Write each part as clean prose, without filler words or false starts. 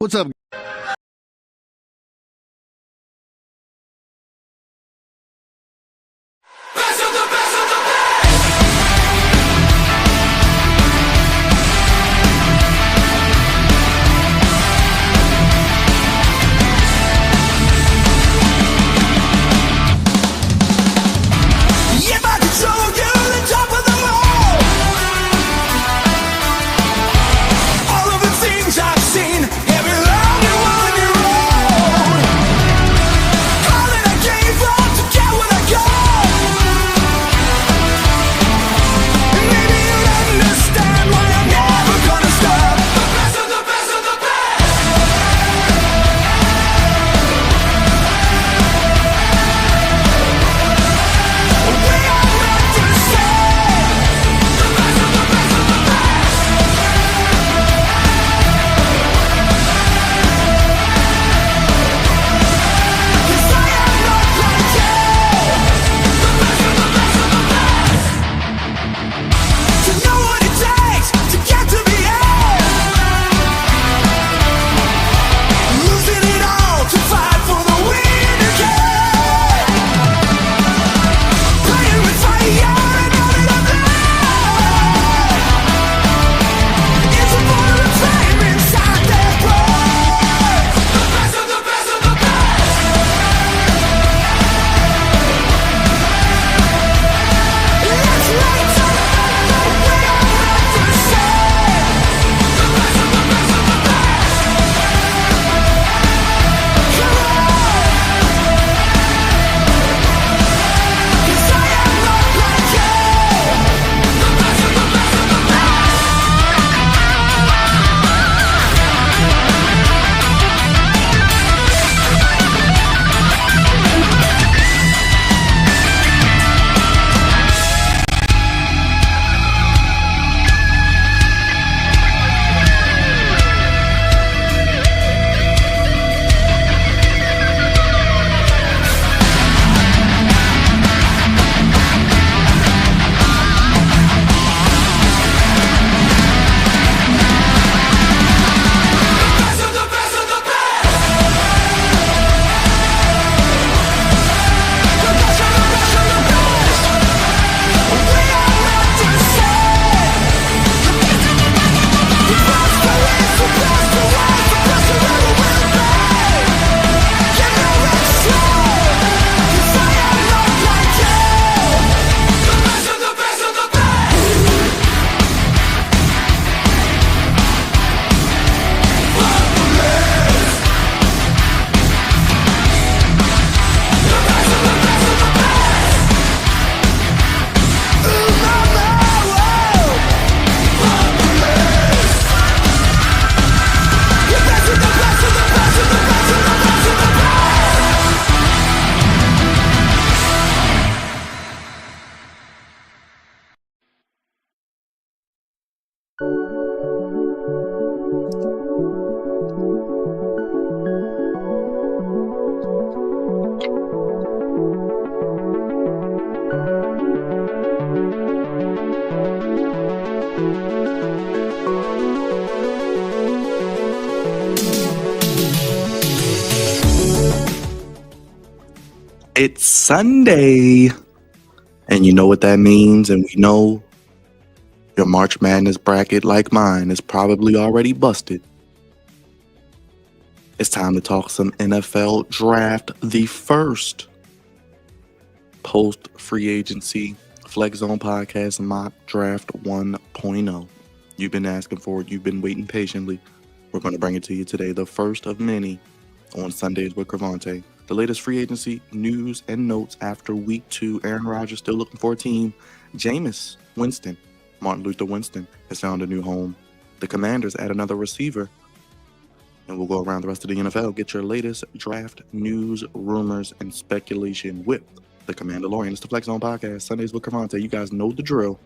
What's up? It's Sunday, and you know what that means, and we know your March Madness bracket, like mine, is probably already busted. It's time to talk some NFL draft, the first post-free agency Flex Zone podcast mock draft 1.0. You've been asking for it. You've been waiting patiently. We're going to bring it to you today, the first of many on Sundays with Crevonte. The latest free agency news and notes after week 2. Aaron Rodgers still looking for a team. Jameis Winston, Martin Luther Winston, has found a new home. The Commanders add another receiver. And we'll go around the rest of the NFL. Get your latest draft news, rumors, and speculation with the Mandalorian. It's the Flex Zone Podcast, Sundays with Crevonte. You guys know the drill.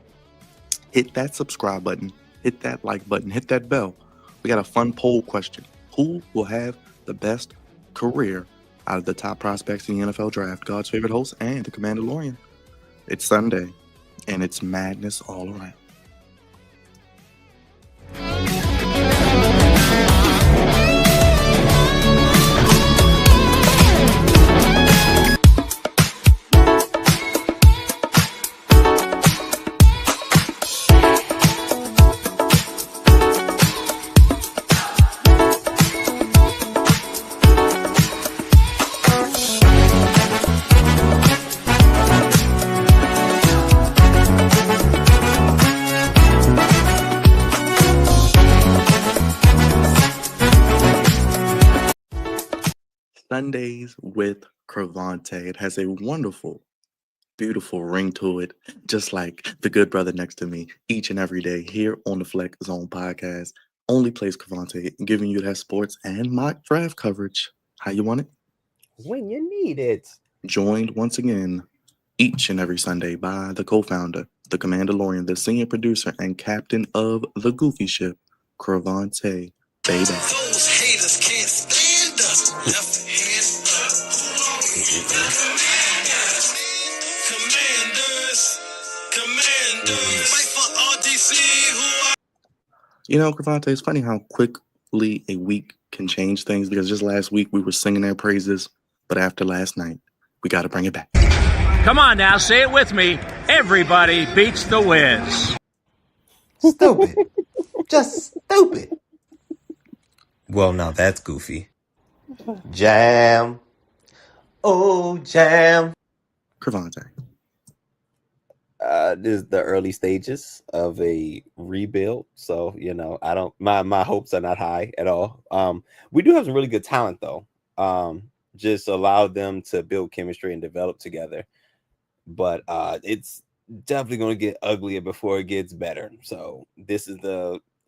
Hit that subscribe button. Hit that like button. Hit that bell. We got a fun poll question. Who will have the best career out of the top prospects in the NFL draft? God's favorite host and the Mandalorian. It's Sunday, and it's madness all around. Sundays with Crevonte. It has a wonderful, beautiful ring to it, just like the good brother next to me each and every day here on the Flex Zone podcast. Only plays Crevonte, giving you that sports and mock draft coverage. How you want it? When you need it. Joined once again each and every Sunday by the co-founder, the Commandalorian, the senior producer, and captain of the Goofy Ship, Crevonte, baby. Those haters can't stand us. Left hand commanders. Fight for RDC. Who are You know, Crevonte, it's funny how quickly a week can change things because just last week we were singing their praises, but after last night, we got to bring it back. Come on now, say it with me. Everybody beats the Wiz. Stupid. Just stupid. Well, now that's goofy. Jam. Oh, jam. Crevonte. This is the early stages of a rebuild, so I don't. My hopes are not high at all. We do have some really good talent though. Just allow them to build chemistry and develop together. But it's definitely going to get uglier before it gets better. So this is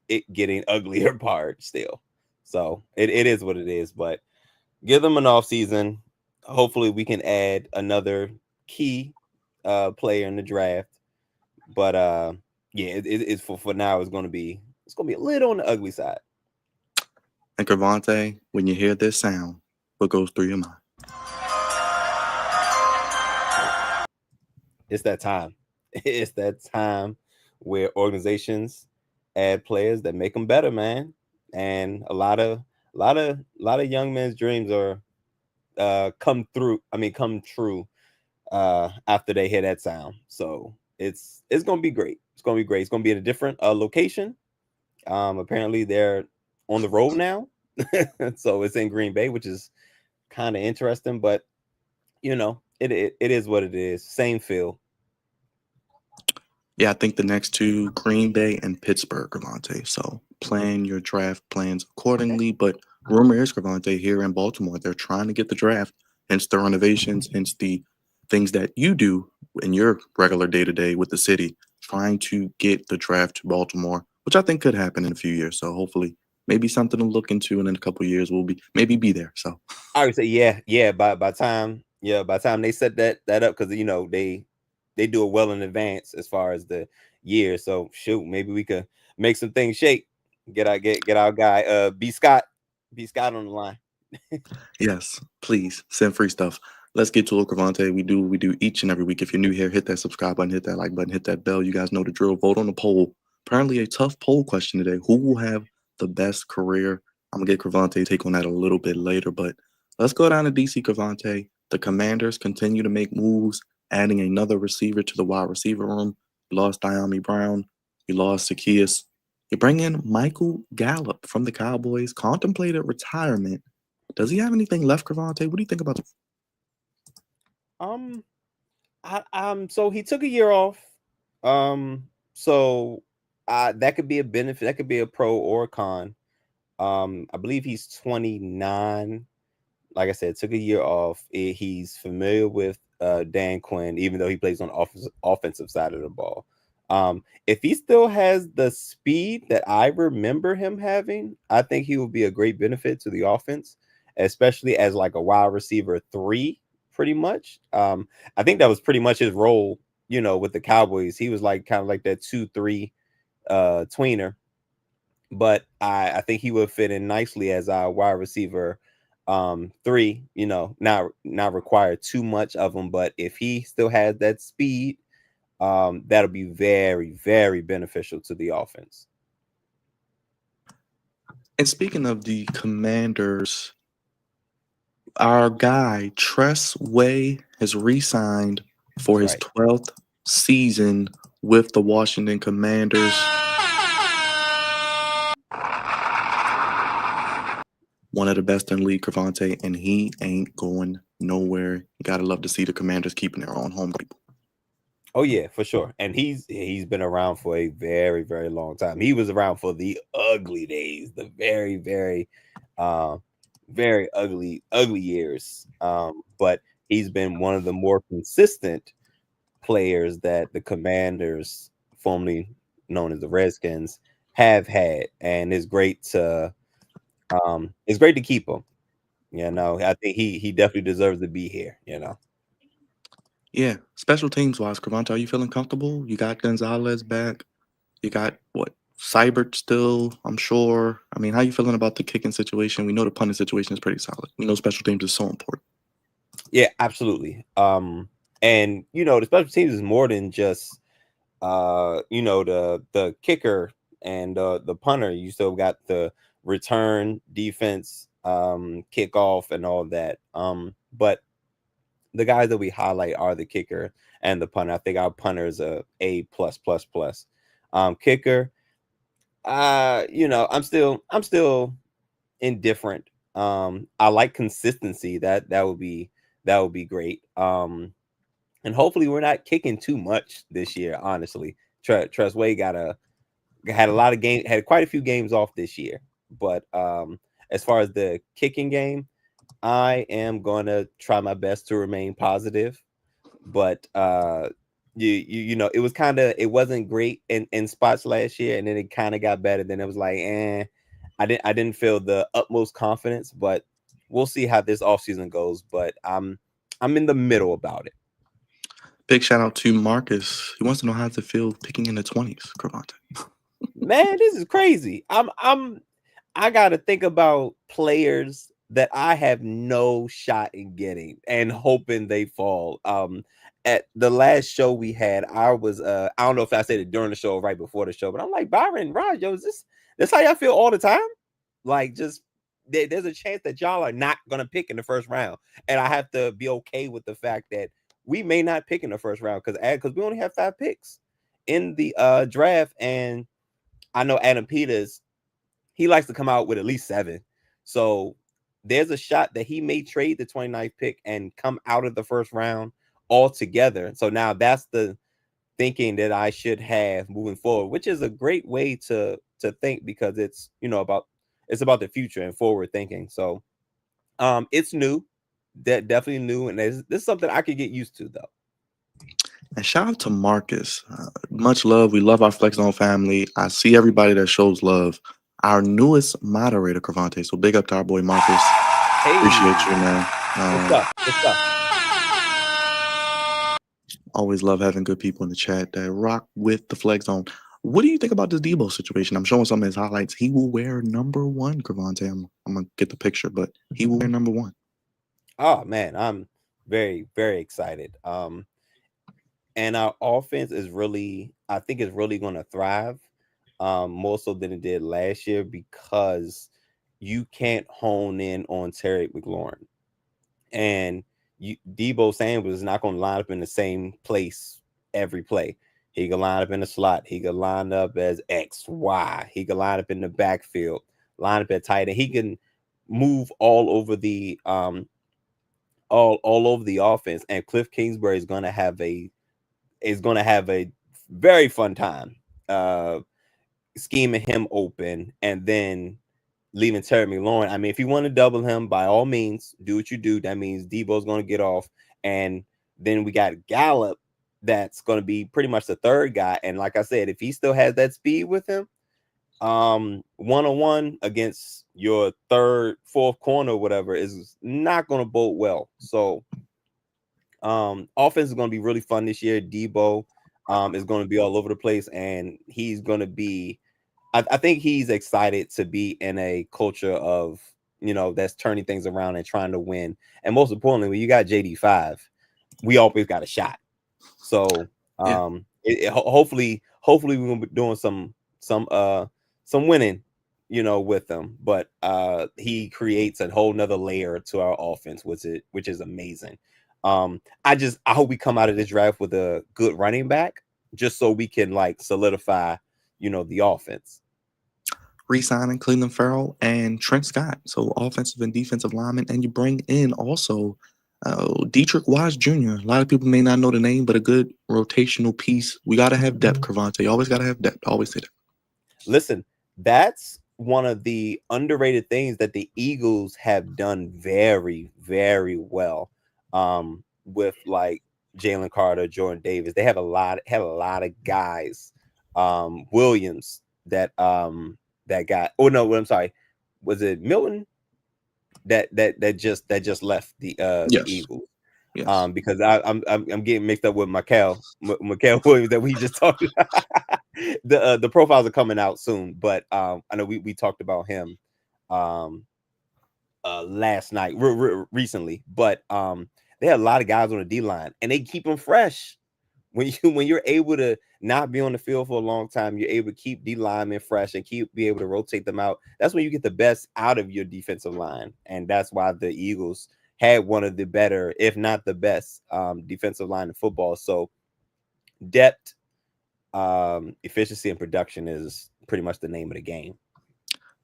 it getting uglier part still. So it is what it is. But give them an off season. Hopefully we can add another key player in the draft. But it's for now. It's going to be a little on the ugly side. And Crevonte, when you hear this sound, what goes through your mind? It's that time. It's that time where organizations add players that make them better, man. And a lot of young men's dreams are come true after they hear that sound. So it's gonna be great. It's gonna be great. It's gonna be in a different location. Apparently they're on the road now, so it's in Green Bay, which is kind of interesting. But it is what it is. Same feel. Yeah, I think the next two, Green Bay and Pittsburgh, Crevonte. So plan your draft plans accordingly. But rumor is, Crevonte, here in Baltimore, they're trying to get the draft, hence the renovations, hence the things that you do in your regular day-to-day with the city, trying to get the draft to Baltimore, which I think could happen in a few years. So hopefully maybe something to look into, and in a couple of years we'll be there. So I would say yeah. By time they set that up, because they do it well in advance as far as the year. So shoot, maybe we could make some things shake. Get our guy B Scott on the line. yes, please send free stuff. Let's get to it, Crevonte. We do each and every week. If you're new here, hit that subscribe button, hit that like button, hit that bell. You guys know the drill. Vote on the poll. Apparently a tough poll question today. Who will have the best career? I'm gonna get Crevonte take on that a little bit later, but let's go down to DC, Crevonte. The Commanders continue to make moves, adding another receiver to the wide receiver room. You lost Diami Brown. You lost Zacchaeus. You bring in Michael Gallup from the Cowboys, contemplated retirement. Does he have anything left, Crevonte? What do you think about this? So he took a year off. So that could be a benefit. That could be a pro or a con. I believe he's 29. Like I said, took a year off. He's familiar with Dan Quinn, even though he plays on the offensive side of the ball. If he still has the speed that I remember him having, I think he would be a great benefit to the offense, especially as like a wide receiver 3, pretty much. I think that was pretty much his role, with the Cowboys. He was like kind of like that 2-3 tweener, but I think he would fit in nicely as our wide receiver 3, not require too much of him. But if he still has that speed, that'll be very, very beneficial to the offense. And speaking of the Commanders, our guy Tress Way has re-signed for his 12th season with the Washington Commanders. One of the best in the league, Crevonte, and he ain't going nowhere. You gotta love to see the Commanders keeping their own home people. Oh yeah, for sure. And he's been around for a very, very long time. He was around for the ugly days, the very, very very ugly years. But he's been one of the more consistent players that the Commanders, formerly known as the Redskins, have had, and it's great to keep him. I think he definitely deserves to be here. Yeah, special teams wise, Crevonte, are you feeling comfortable? You got Gonzalez back. You got what? Seibert still, I'm sure. I mean, how you feeling about the kicking situation? We know the punting situation is pretty solid. We know special teams is so important. Yeah, absolutely. And the special teams is more than just the kicker and the punter. You still got the return defense, kickoff, and all that. But the guys that we highlight are the kicker and the punter. I think our punter is a plus plus plus. Kicker, I'm still indifferent. I like consistency. That would be great. And hopefully we're not kicking too much this year. Honestly, Tressway had a lot of games, had quite a few games off this year. But as far as the kicking game, I am gonna try my best to remain positive. But it wasn't great in spots last year, and then it kind of got better. Then it was like, I didn't feel the utmost confidence, but we'll see how this offseason goes. But I'm in the middle about it. Big shout out to Marcus. He wants to know how to feel picking in the 20s, Crevonte. Man, this is crazy. I gotta think about players that I have no shot in getting and hoping they fall. At the last show we had, I was I don't know if I said it during the show or right before the show, but I'm like, Byron, Raj, yo, is this how y'all feel all the time? Like, just there's a chance that y'all are not gonna pick in the first round, and I have to be okay with the fact that we may not pick in the first round because we only have 5 picks in the draft, and I know Adam Peters, he likes to come out with at least 7. So there's a shot that he may trade the 29th pick and come out of the first round altogether. So now that's the thinking that I should have moving forward, which is a great way to think, because it's about the future and forward thinking. So it's new, definitely new, and this is something I could get used to though. And shout out to Marcus. Much love. We love our Flex Zone family. I see everybody that shows love. Our newest moderator, Crevonte. So big up to our boy Marcus. Hey, appreciate you, man. What's up? Always love having good people in the chat that rock with the Flex Zone. What do you think about this Debo situation? I'm showing some of his highlights. He will wear number 1, Crevonte. I'm gonna get the picture, but he will wear number 1. Oh man, I'm very, very excited. And our offense is really, I think, is really going to thrive, more so than it did last year, because you can't hone in on Terry McLaurin, and Debo Samuel is not going to line up in the same place every play. He can line up in the slot. He can line up as X, Y. He can line up in the backfield, line up at tight end. He can move all over the all over the offense. And Cliff Kingsbury is going to have a very fun time scheming him open and then leaving Terry McLaurin. I mean, if you want to double him, by all means, do what you do. That means Debo's going to get off. And then we got Gallup that's going to be pretty much the third guy. And like I said, if he still has that speed with him, one-on-one against your third, fourth corner, whatever, is not going to bode well. So offense is going to be really fun this year. Debo is going to be all over the place, and he's going to be, I think he's excited to be in a culture of, that's turning things around and trying to win. And most importantly, when you got JD5, we always got a shot. So hopefully we're going to be doing some winning, with them. But he creates a whole nother layer to our offense, which is amazing. I hope we come out of this draft with a good running back, just so we can solidify, the offense. Re-signing Cleveland Farrell and Trent Scott, so offensive and defensive linemen, and you bring in also Dietrich Wise Jr. A lot of people may not know the name, but a good rotational piece. We gotta have depth, Crevonte. You always gotta have depth. I always say that. Listen, that's one of the underrated things that the Eagles have done very, very well with like Jalen Carter, Jordan Davis. They have a lot of guys. Williams that got. Oh no, I'm sorry. Was it Milton that just left the Eagles? Yes. Because I'm getting mixed up with Mikael Williams that we just talked about. The profiles are coming out soon, but I know we talked about him last night recently, but they had a lot of guys on the D line and they keep them fresh. When you're able to not be on the field for a long time, you're able to keep D linemen fresh and be able to rotate them out. That's when you get the best out of your defensive line, and that's why the Eagles had one of the better, if not the best, defensive line in football. So depth, efficiency, and production is pretty much the name of the game.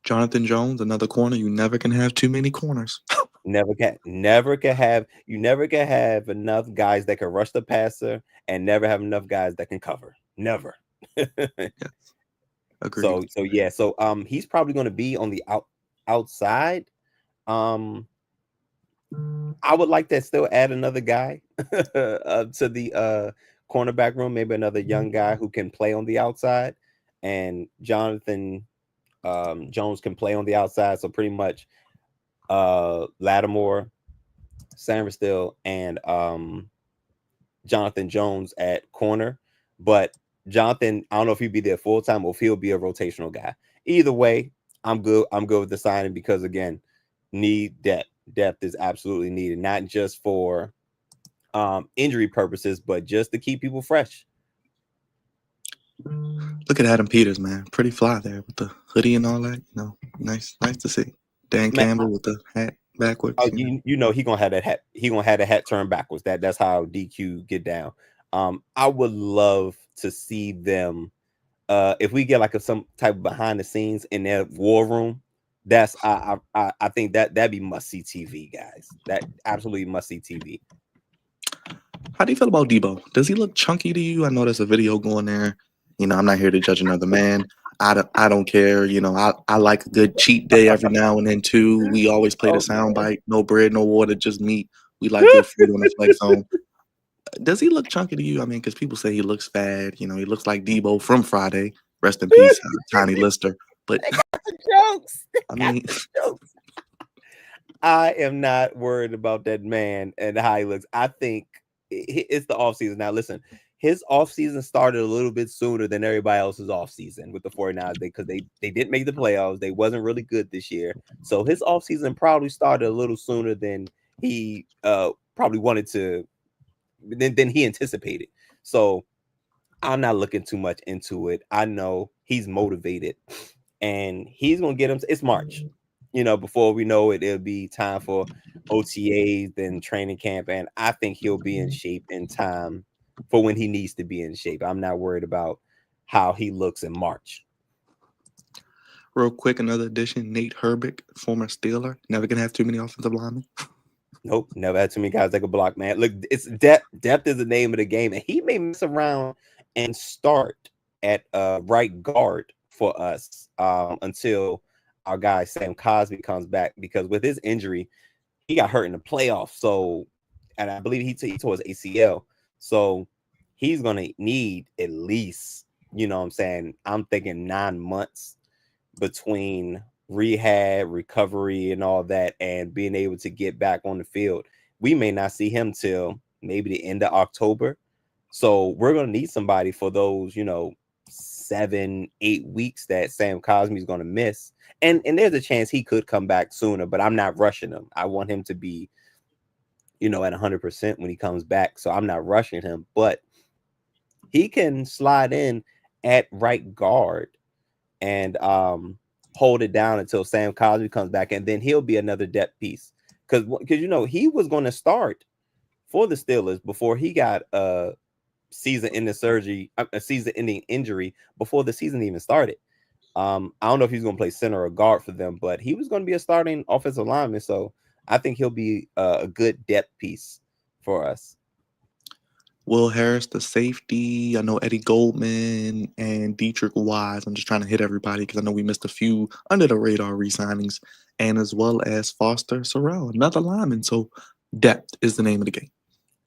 Jonathan Jones, another corner. You never can have too many corners. Never can have enough guys that can rush the passer and never have enough guys that can cover. Never. Yes. Agreed. So he's probably going to be on the outside. I would like to still add another guy to the cornerback room, maybe another young guy who can play on the outside, and Jonathan Jones can play on the outside. So pretty much Lattimore, Sanderstill, and Jonathan Jones at corner. But Jonathan, I don't know if he'd be there full time or if he'll be a rotational guy. Either way, I'm good with the signing because again, need depth. Depth is absolutely needed, not just for injury purposes, but just to keep people fresh. Look at Adam Peters, man. Pretty fly there with the hoodie and all that. Nice to see. Dan Campbell with the hat backwards. Oh, you know he gonna have that hat. He gonna have the hat turned backwards. That's how DQ get down. I would love to see them. If we get like some type of behind the scenes in their war room, that's I think that'd be must see TV, guys. That absolutely must see TV. How do you feel about Debo? Does he look chunky to you? I know there's a video going there. I'm not here to judge another man. I don't care. I like a good cheat day every now and then too. We always play the soundbite. No bread, no water, just meat. We like good food on the Flex Zone. Does he look chunky to you? I mean, because people say he looks bad. He looks like Debo from Friday. Rest in peace, Tiny Lister. But jokes. I mean, I am not worried about that man and how he looks. I think it's the offseason. Now, listen, his offseason started a little bit sooner than everybody else's offseason with the 49ers because they didn't make the playoffs. They wasn't really good this year. So his offseason probably started a little sooner than he probably wanted to, than he anticipated. So I'm not looking too much into it. I know he's motivated and he's going to get him. It's March. Before we know it, it'll be time for OTAs, then training camp. And I think he'll be in shape in time for when he needs to be in shape. I'm not worried about how he looks in March. Real quick, another addition, Nate Herbig, former Steeler. Never gonna have too many offensive linemen. Nope, never had too many guys that could block, man. Look, it's depth is the name of the game. And he may mess around and start at right guard for us until our guy Sam Cosmi comes back, because with his injury, he got hurt in the playoffs. So, and I believe he tore his ACL. So he's going to need at least, I'm thinking 9 months between rehab, recovery, and all that, and being able to get back on the field. We may not see him till maybe the end of October. So we're going to need somebody for those, 7-8 weeks that Sam Cosmi is going to miss. And there's a chance he could come back sooner, but I'm not rushing him. I want him to be, at 100% when he comes back. So I'm not rushing him, but he can slide in at right guard and hold it down until Sam Cosmi comes back. And then he'll be another depth piece. Because he was going to start for the Steelers before he got a season-ending injury before the season even started. I don't know if he's going to play center or guard for them, but he was going to be a starting offensive lineman. So I think he'll be a good depth piece for us. Will Harris, the safety. I know Eddie Goldman and Dietrich Wise. I'm just trying to hit everybody because I know we missed a few under the radar re-signings, and as well as Foster Sorrell, another lineman. So depth is the name of the game.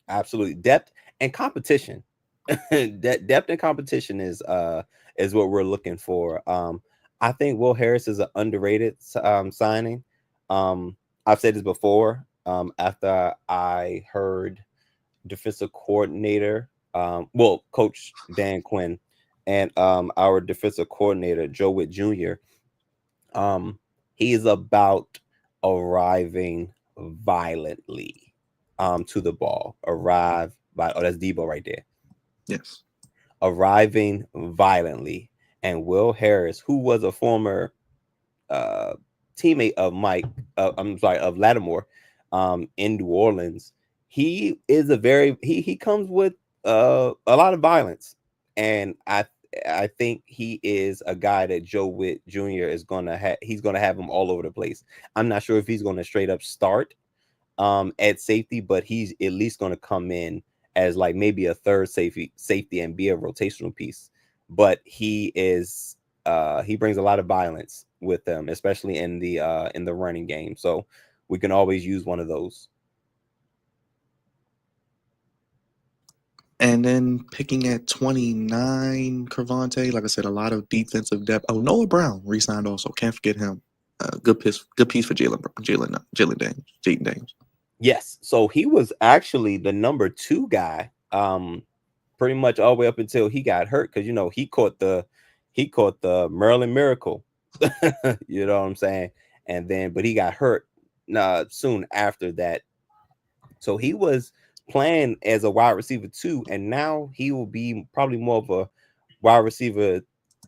Absolutely, depth and competition. Depth and competition is what we're looking for. I think Will Harris is an underrated signing. I've said this before. After I heard defensive coordinator, Coach Dan Quinn, and our defensive coordinator Joe Witt Jr. He is about arriving violently to the ball. That's Debo right there. Yes. Arriving violently. And Will Harris, who was a former teammate of of Lattimore in New Orleans, he comes with a lot of violence. And I think he is a guy that Joe Witt Jr. is gonna have him all over the place. I'm not sure if he's gonna straight up start at safety, but he's at least gonna come in as like maybe a third safety and be a rotational piece. But he brings a lot of violence with them, especially in the running game. So we can always use one of those. And then picking at 29, Crevonte, like I said, a lot of defensive depth. Oh, Noah Brown re-signed also. Can't forget him. Good piece for Jalen Dames. Yes. So he was actually the number 2 guy, pretty much all the way up until he got hurt. Cause he caught the Maryland Miracle, you know what I'm saying? And then, but he got hurt soon after that. So he was playing as a wide receiver 2, and now he will be probably more of a wide receiver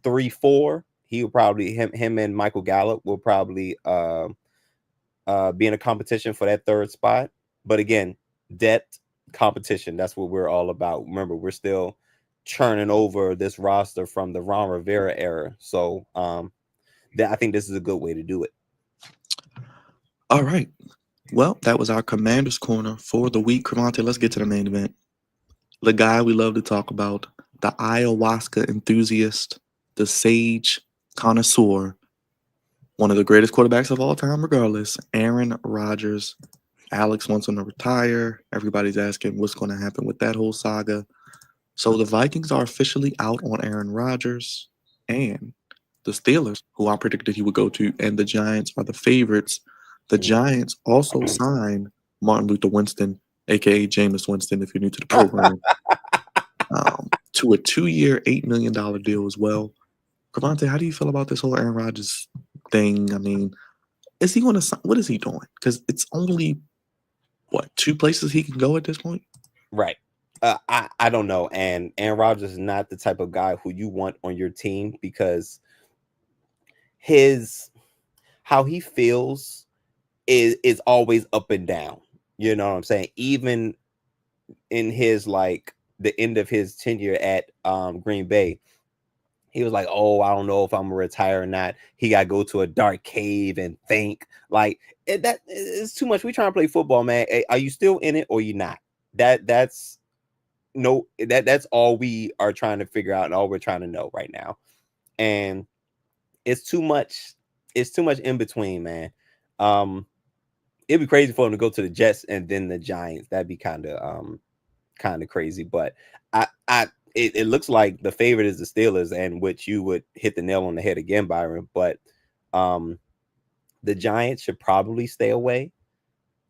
3-4. He will probably him and Michael Gallup will probably be in a competition for that 3rd spot. But again, depth, competition, that's what we're all about. Remember, we're still churning over this roster from the Ron Rivera era. So I think this is a good way to do it. All right. Well, that was our Commander's Corner for the week. Crevonte, let's get to the main event. The guy we love to talk about, the ayahuasca enthusiast, the sage connoisseur, one of the greatest quarterbacks of all time, regardless, Aaron Rodgers. Alex wants him to retire. Everybody's asking what's going to happen with that whole saga. So the Vikings are officially out on Aaron Rodgers, and the Steelers, who I predicted he would go to, and the Giants are the favorites. The Giants also signed Martin Luther Winston, aka Jameis Winston, if you're new to the program, to a 2-year, $8 million deal as well. Crevonte, how do you feel about this whole Aaron Rodgers thing? I mean, is he going to? What is he doing? Because it's only 2 places he can go at this point. Right. I don't know. And Aaron Rodgers is not the type of guy who you want on your team, because how he feels is always up and down. You know what I'm saying? Even in his the end of his tenure at Green Bay, he was like, "Oh, I don't know if I'm gonna retire or not." He got to go to a dark cave and think. That is too much. We trying to play football, man. Hey, are you still in it or you not? That's all we are trying to figure out, and all we're trying to know right now. And it's too much. It's too much in between, man. It'd be crazy for him to go to the Jets and then the Giants. That'd be kind of crazy. But it looks like the favorite is the Steelers, and which you would hit the nail on the head again, Byron. But the Giants should probably stay away.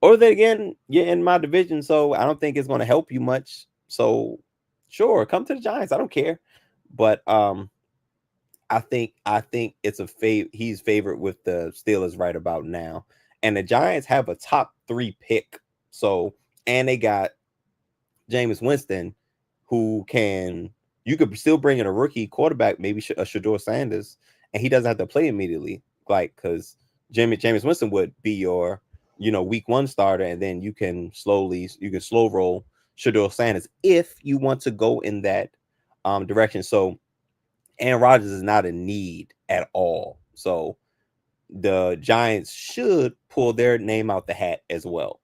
Or then again, you're in my division, so I don't think it's going to help you much. So sure, come to the Giants. I don't care. But I think it's he's favored with the Steelers right about now. And the Giants have a top 3 pick. So, and they got Jameis Winston, who you could still bring in a rookie quarterback, maybe a Shedeur Sanders, and he doesn't have to play immediately. Because Jameis Winston would be your, week 1 starter, and then you can slow roll Shedeur Sanders if you want to go in that direction. So Aaron Rodgers is not a need at all. So the Giants should pull their name out the hat as well.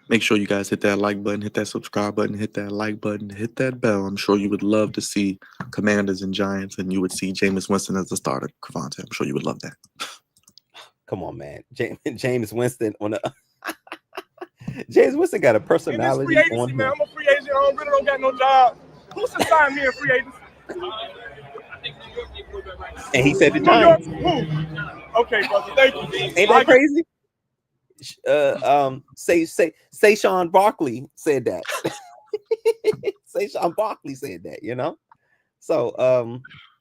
Make sure you guys hit that like button, hit that subscribe button, hit that like button, hit that bell. I'm sure you would love to see Commanders and Giants, and you would see Jameis Winston as the starter. Crevonte, I'm sure you would love that. Come on, man. James Winston on the James Winston got a personality free agency, on man. him. I'm a free agent. I really don't got no job. Who's to sign me in free agency? And he said the New York. Giants. Who? Okay, brother. Thank you. Ain't that crazy? Say Sean Barkley said that. Say Sean Barkley said that, you know. So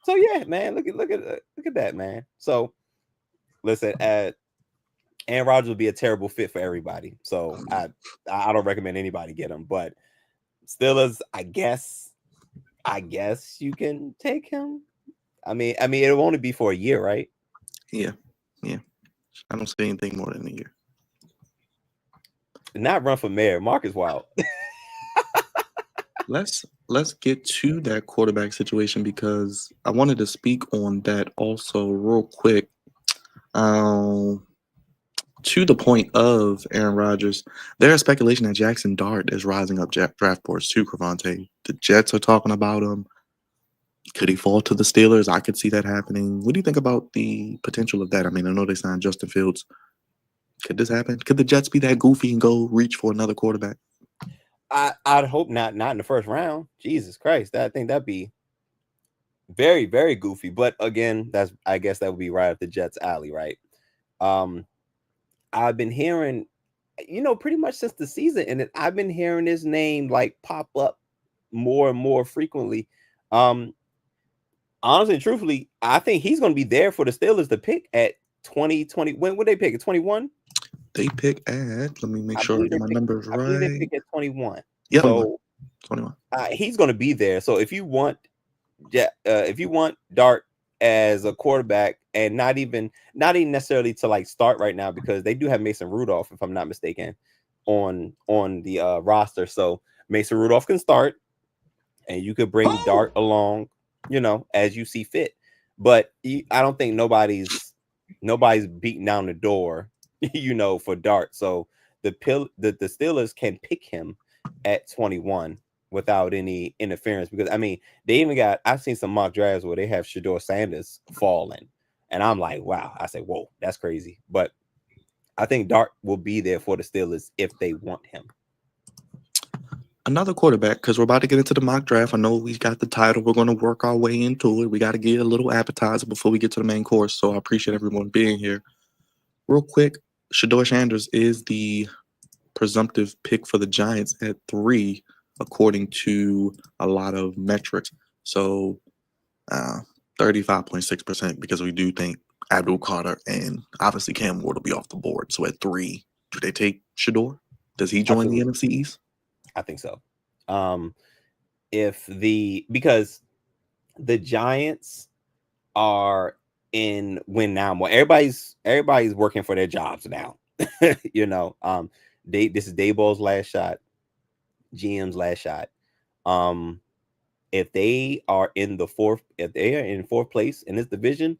yeah, man. Look at that, man. So listen, Aaron Rodgers would be a terrible fit for everybody. So I don't recommend anybody get him, but Steelers, I guess you can take him. I mean, it'll only be for a year, right? Yeah. I don't see anything more than a year. Not run for mayor. Mark is wild. Let's get to that quarterback situation because I wanted to speak on that also real quick. To the point of Aaron Rodgers, there is speculation that Jackson Dart is rising up draft boards too, Crevonte. The Jets are talking about him. Could he fall to the Steelers? I could see that happening. What do you think about the potential of that? I mean, I know they signed Justin Fields. Could this happen? Could the Jets be that goofy and go reach for another quarterback? I'd hope not in the first round. Jesus Christ. I think that'd be very, very goofy. But again, I guess that would be right up the Jets' alley, right? I've been hearing, pretty much since the season ended, I've been hearing his name like pop up more and more frequently. Honestly and truthfully, I think he's going to be there for the Steelers to pick at 2020. When would they pick at 21? They pick at, let me make sure I get my numbers right. I believe they pick at 21. Yeah, so 21. He's going to be there. So if you want Dart as a quarterback, and not even necessarily to like start right now, because they do have Mason Rudolph, if I'm not mistaken, on the roster. So Mason Rudolph can start, and you could bring Dart along, as you see fit. But I don't think nobody's beating down the door, for Dart. So the Steelers can pick him at 21 without any interference, because I mean, I've seen some mock drafts where they have Shedeur Sanders falling, and I'm like, wow. I say, whoa, that's crazy. But I think Dart will be there for the Steelers if they want him. Another quarterback, because we're about to get into the mock draft. I know we got the title. We're going to work our way into it. We got to get a little appetizer before we get to the main course. So I appreciate everyone being here. Real quick, Shedeur Sanders is the presumptive pick for the Giants at 3, according to a lot of metrics. So 35.6%, because we do think Abdul Carter and obviously Cam Ward will be off the board. So at 3, do they take Shedeur? Does he join the NFC East? I think so. Because the Giants are in win now mode. Everybody's working for their jobs now. This is Daboll's last shot, GM's last shot. If they are in fourth place in this division,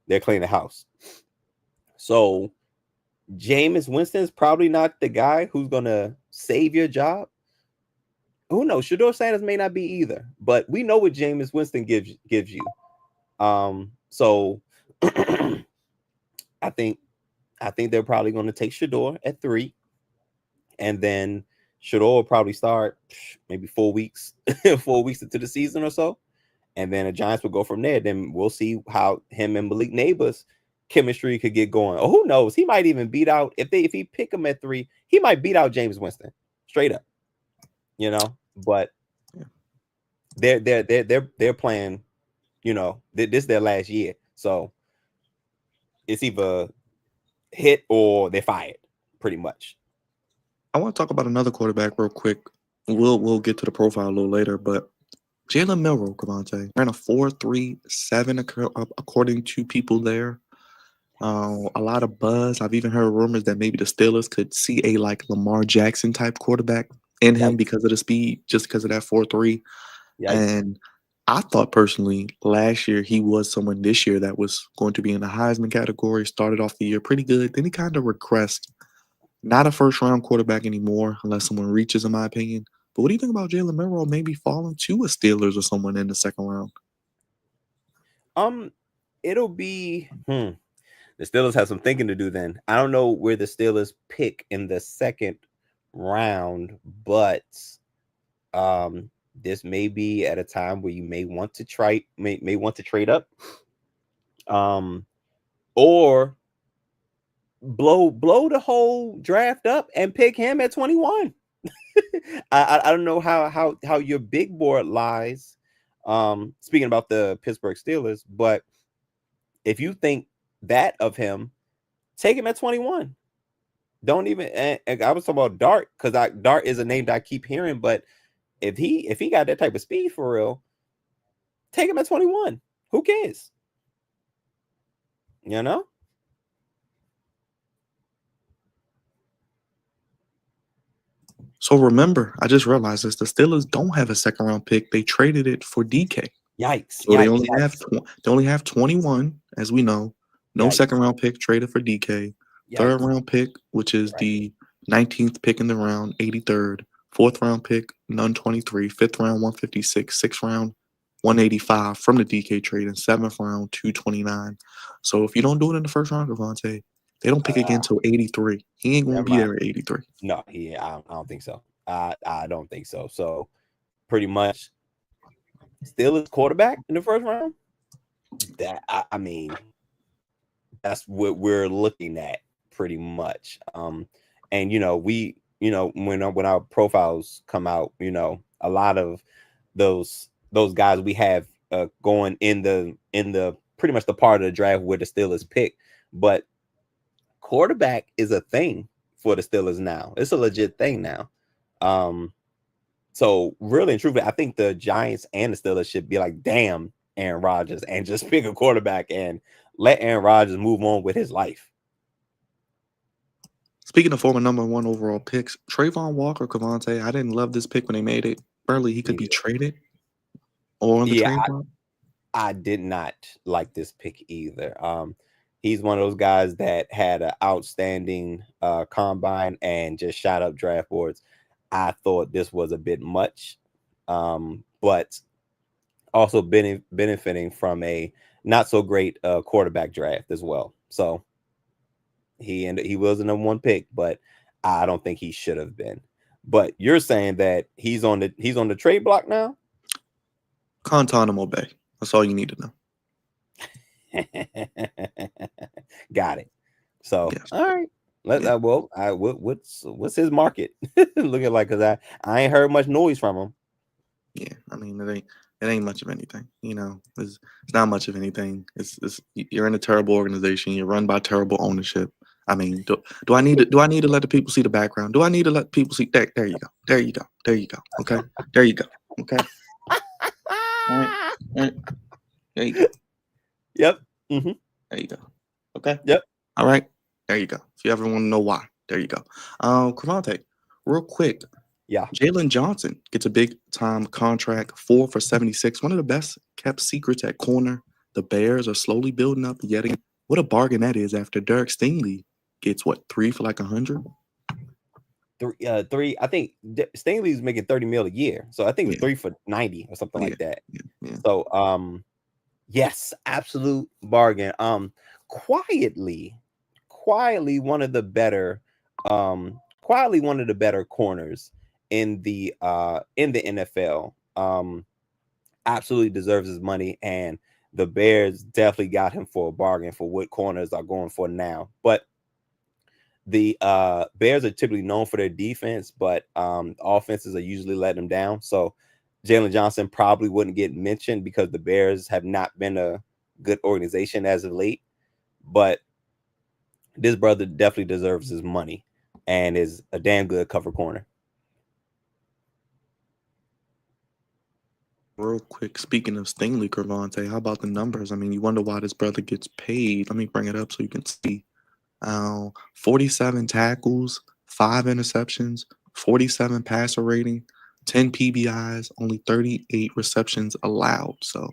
they're cleaning the house. So Jameis Winston is probably not the guy who's gonna save your job. Who knows? Shedeur Sanders may not be either, but we know what Jameis Winston gives you. So I think they're probably going to take Shedeur at 3, and then Shedeur will probably start maybe 4 weeks, 4 weeks into the season or so, and then the Giants will go from there. Then we'll see how him and Malik Neighbors' chemistry could get going. Or who knows? He might even beat out if he pick him at 3. He might beat out Jameis Winston straight up. But they're playing. This is their last year, so it's either hit or they're fired, pretty much. I want to talk about another quarterback real quick. We'll get to the profile a little later, but Jalen Milroe, Crevonte, ran a 4.37 according to people there. A lot of buzz. I've even heard rumors that maybe the Steelers could see a like Lamar Jackson type quarterback in him because of the speed, just because of that 4.3. And I thought personally last year he was someone this year that was going to be in the Heisman category. Started off the year pretty good. Then he kind of regressed Not a first-round quarterback anymore, unless someone reaches, in my opinion. But what do you think about Jalen Milroe maybe falling to a Steelers or someone in the second round? It'll be the Steelers have some thinking to do then. I don't know where the Steelers pick in the second round, but this may be at a time where you may want to may want to trade up. Or blow the whole draft up and pick him at 21. I don't know how your big board lies. Speaking about the Pittsburgh Steelers, but if you think that of him, take him at 21. Don't even. And I was talking about Dart because Dart is a name that I keep hearing, but if he got that type of speed for real, take him at 21. Who cares? You know. So remember, I just realized this: the Steelers don't have a second round pick. They traded it for DK. Yikes! So they only have 21, as we know. No second round pick traded for DK. Third round pick, which is the 19th pick in the round, 83rd. Fourth round pick, none 23. Fifth round, 156. Sixth round, 185 from the DK trade, and seventh round, 229. So if you don't do it in the first round, Crevonte, they don't pick again until 83. He ain't gonna be there at 83. No, I don't think so. I don't think so. So pretty much Steelers quarterback in the first round. That I mean, that's what we're looking at pretty much. And when our profiles come out, a lot of those guys we have going in the pretty much the part of the draft where the Steelers pick, but quarterback is a thing for the Steelers now. It's a legit thing now. So really and truthfully, I think the Giants and the Steelers should be like, damn, Aaron Rodgers, and just pick a quarterback and let Aaron Rodgers move on with his life. Speaking of former number 1 overall picks, Trayvon Walker, Crevonte, I didn't love this pick when they made it. Apparently, he could be traded or on the trade block. I did not like this pick either. He's one of those guys that had an outstanding combine and just shot up draft boards. I thought this was a bit much, but also benefiting from a not so great quarterback draft as well. So he was the number 1 pick, but I don't think he should have been. But you're saying that he's on the trade block now? Guantanamo Bay. That's all you need to know. Got it. So yes. All right. What's his market looking like? Because I ain't heard much noise from him. Yeah, I mean it ain't much of anything. It's not much of anything. It's you're in a terrible organization. You're run by terrible ownership. I mean, do I need to let the people see the background? Do I need to let people see? There you go. There you go. There you go. Okay. There you go. Okay. All right. There you go. Yep. Mm-hmm. There you go. Okay. Yep. All right. There you go. If you ever want to know why, there you go. Crevonte, real quick. Yeah. Jalen Johnson gets a big time contract, 4 for $76. One of the best kept secrets at corner. The Bears are slowly building up yet again. What a bargain that is after Derek Stingley gets 3 for like 100. 3. I think Stingley's making $30 million a year, so I think 3 for 90 or something like that. Yeah. So yes, absolute bargain. Quietly one of the better corners in the NFL. Absolutely deserves his money, and the Bears definitely got him for a bargain for what corners are going for now. But the Bears are typically known for their defense, but offenses are usually letting them down. So Jalen Johnson probably wouldn't get mentioned because the Bears have not been a good organization as of late. But this brother definitely deserves his money and is a damn good cover corner. Real quick, speaking of Stingley, Crevonte, how about the numbers? I mean, you wonder why this brother gets paid. Let me bring it up so you can see. 47 tackles, 5 interceptions, 47 passer rating, 10 PBIs, only 38 receptions allowed. So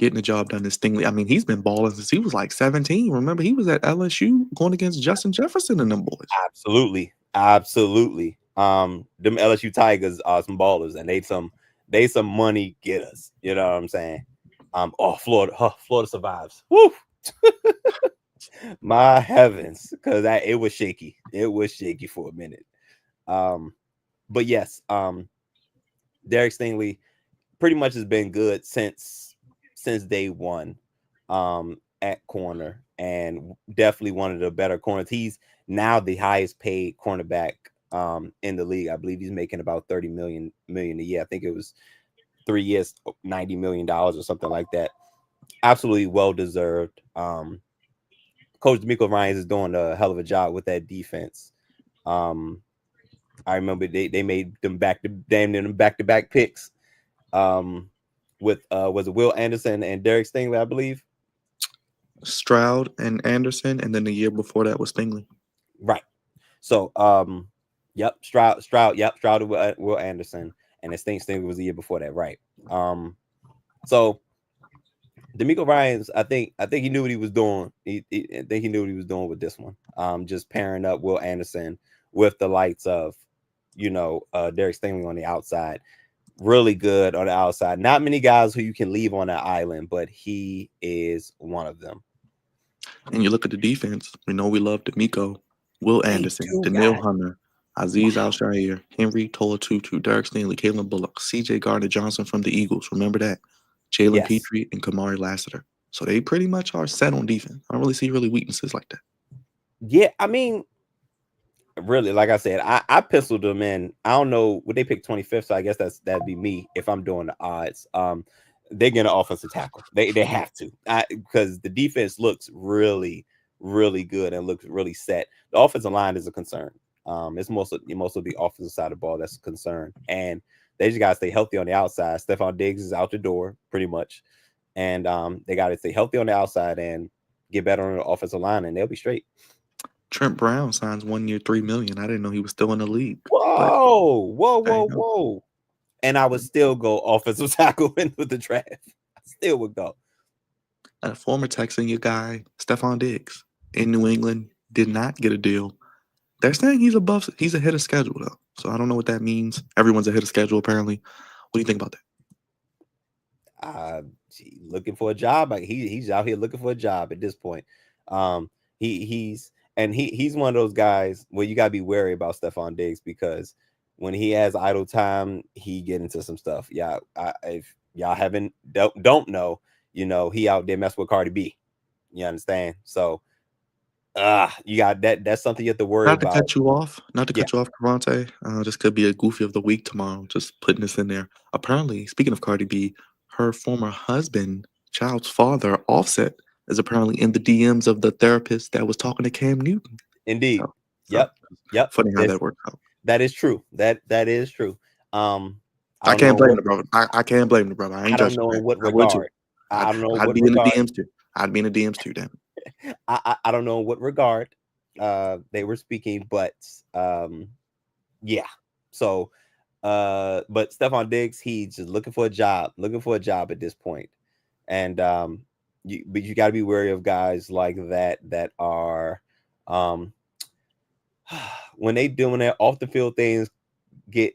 getting the job done is Stingley. I mean, he's been balling since he was like 17. Remember, he was at LSU going against Justin Jefferson and them boys. Absolutely. Them LSU Tigers are some ballers, and they some money getters. You know what I'm saying? Florida survives. Woo! My heavens, because it was shaky. It was shaky for a minute. But yes, Derek Stingley pretty much has been good since day one at corner, and definitely one of the better corners. He's now the highest paid cornerback in the league. I believe he's making about 30 million a year. I think it was 3 years, $90 million or something like that. Absolutely well deserved. Coach DeMeco Ryans is doing a hell of a job with that defense. I remember they made them back-to-back picks. With was it Will Anderson and Derek Stingley, I believe. Stroud and Anderson, and then the year before that was Stingley. Right. So yep, Stroud, and Will Anderson, and Stingley was the year before that, right? So DeMeco Ryans, I think he knew what he was doing. I think he knew what he was doing with this one. Just pairing up Will Anderson with the likes of, Derek Stingley on the outside. Really good on the outside. Not many guys who you can leave on that island, but he is one of them. And you look at the defense. We know we love DeMeco, Will Anderson, Daniil Hunter, Azeez Al-Shaair, Henry Tola-Tutu, Derek Stingley, Kalen Bullock, C.J. Gardner-Johnson from the Eagles. Remember that. Jalen Petrie and Kamari Lassiter. So they pretty much are set on defense. I don't really see weaknesses like that. Yeah, I mean, really, like I said, I penciled them in. I don't know what they picked 25th, so I guess that'd be me if I'm doing the odds. They're getting an offensive tackle. They have to, because the defense looks really, really good and looks really set. The offensive line is a concern. It's most of the offensive side of the ball that's a concern, and they just gotta stay healthy on the outside. Stephon Diggs is out the door pretty much, and they gotta stay healthy on the outside and get better on the offensive line, and they'll be straight. Trent Brown signs 1 year, $3 million. I didn't know he was still in the league. Whoa! And I would still go offensive tackle with the draft. I still would go. A former Texan, your guy Stephon Diggs in New England did not get a deal. They're saying he's ahead of schedule though. So I don't know what that means. Everyone's ahead of schedule apparently. What do you think about that? Looking for a job. He's out here looking for a job at this point. He's one of those guys where you gotta be wary about Stephon Diggs, because when he has idle time, he get into some stuff. Yeah, if y'all don't know, he out there messing with Cardi B. You understand? So you got that. That's something you have to worry about. Not to cut you off, Crevonte. This could be a goofy of the week tomorrow. Just putting this in there. Apparently, speaking of Cardi B, her former husband, child's father, Offset, is apparently in the DMs of the therapist that was talking to Cam Newton. Indeed. Yep. Funny how that worked out. That is true. That is true. I can't blame the brother. I can't blame the brother. I ain't judging. I don't know in what regard. I'd be in the DMs too. I'd be in the DMs too, damn it. I don't know in what regard they were speaking, but yeah. So but Stephon Diggs, he's just looking for a job at this point. And you got to be wary of guys like that are when they doing their off the field things get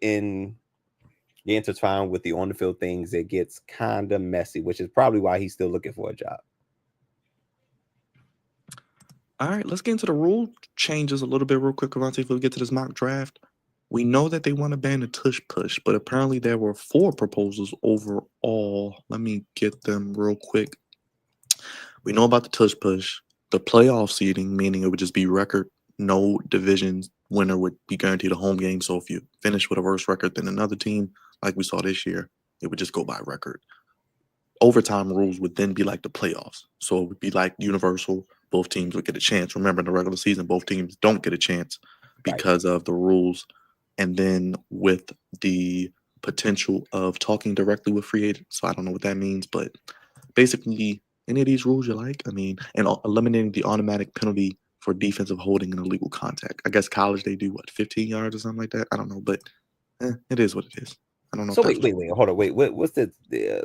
intertwined with the on the field things, it gets kind of messy, which is probably why he's still looking for a job. All right, let's get into the rule changes a little bit real quick, Crevonte, before we get to this mock draft. We know that they want to ban the tush push, but apparently there were 4 proposals overall. Let me get them real quick. We know about the tush push, the playoff seeding, meaning it would just be record, no divisions. Winner would be guaranteed a home game. So if you finish with a worse record than another team, like we saw this year, it would just go by record. Overtime rules would then be like the playoffs. So it would be like universal. Both teams would get a chance. Remember, in the regular season, both teams don't get a chance because of the rules. And then with the potential of talking directly with free agents. So I don't know what that means, but basically any of these rules you like, I mean, and eliminating the automatic penalty for defensive holding and illegal contact. I guess college they do 15 yards or something like that. I don't know, but it is what it is. I don't know So if that's hold on, what's the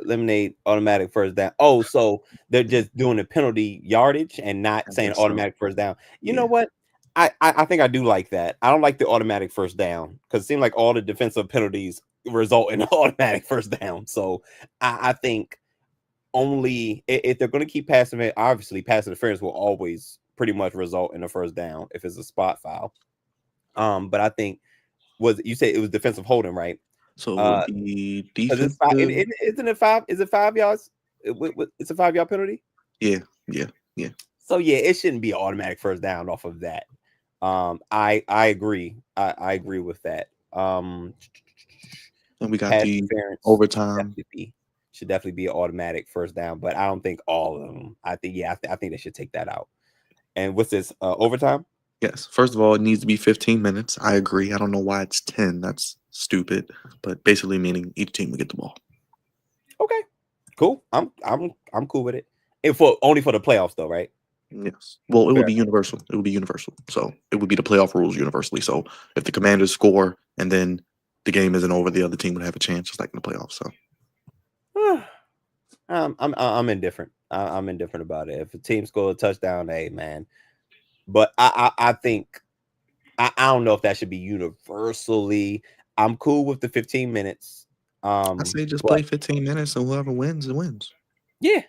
eliminate automatic first down? Oh, so they're just doing the penalty yardage and not I saying guess so. automatic first down. You know Yeah. what? I think I do like that. I don't like the automatic first down because it seems like all the defensive penalties result in automatic first down. So I think only if they're going to keep passing it, obviously pass interference will always pretty much result in a first down if it's a spot foul. But I think you said it was defensive holding, right? So it would be Because it's defensive. isn't it 5? Is it 5 yards? It's a 5-yard penalty. Yeah. So yeah, it shouldn't be an automatic first down off of that. I agree. I agree with that. And we got Pass the interference overtime. should definitely be an automatic first down, but I don't think all of them. I think I think they should take that out. And what's this overtime? Yes. First of all, it needs to be 15 minutes. I agree. I don't know why it's 10. That's stupid. But basically meaning each team will get the ball. Okay, cool. I'm cool with it. And for only for the playoffs though, right? Yes. Well, it would Fair be universal. It would be universal. So it would be the playoff rules universally. So if the Commanders score and then the game isn't over, the other team would have a chance, just like in the playoffs. So I'm indifferent. I'm indifferent about it. If a team scores a touchdown, hey man. But I think I don't know if that should be universally. I'm cool with the 15 minutes. I say just play 15 minutes and whoever wins, it wins. Yeah.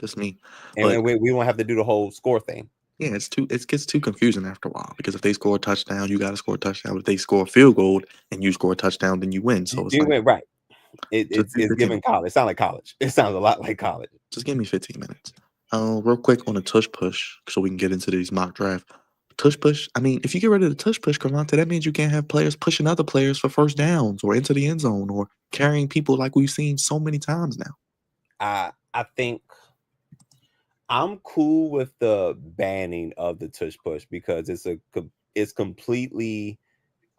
That's me. And But we won't have to do the whole score thing. yeah, it gets too confusing after a while because if they score a touchdown, you got to score a touchdown. If they score a field goal and you score a touchdown, then you win. So it's You like went right. just It's giving college. It sounds like college. It sounds a lot like college. just give me 15 minutes. Real quick on a tush push so we can get into these mock draft. Tush push. I mean, if you get rid of the tush push, Crevonte, that means you can't have players pushing other players for first downs or into the end zone or carrying people like we've seen so many times now. I think I'm cool with the banning of the tush push because it's completely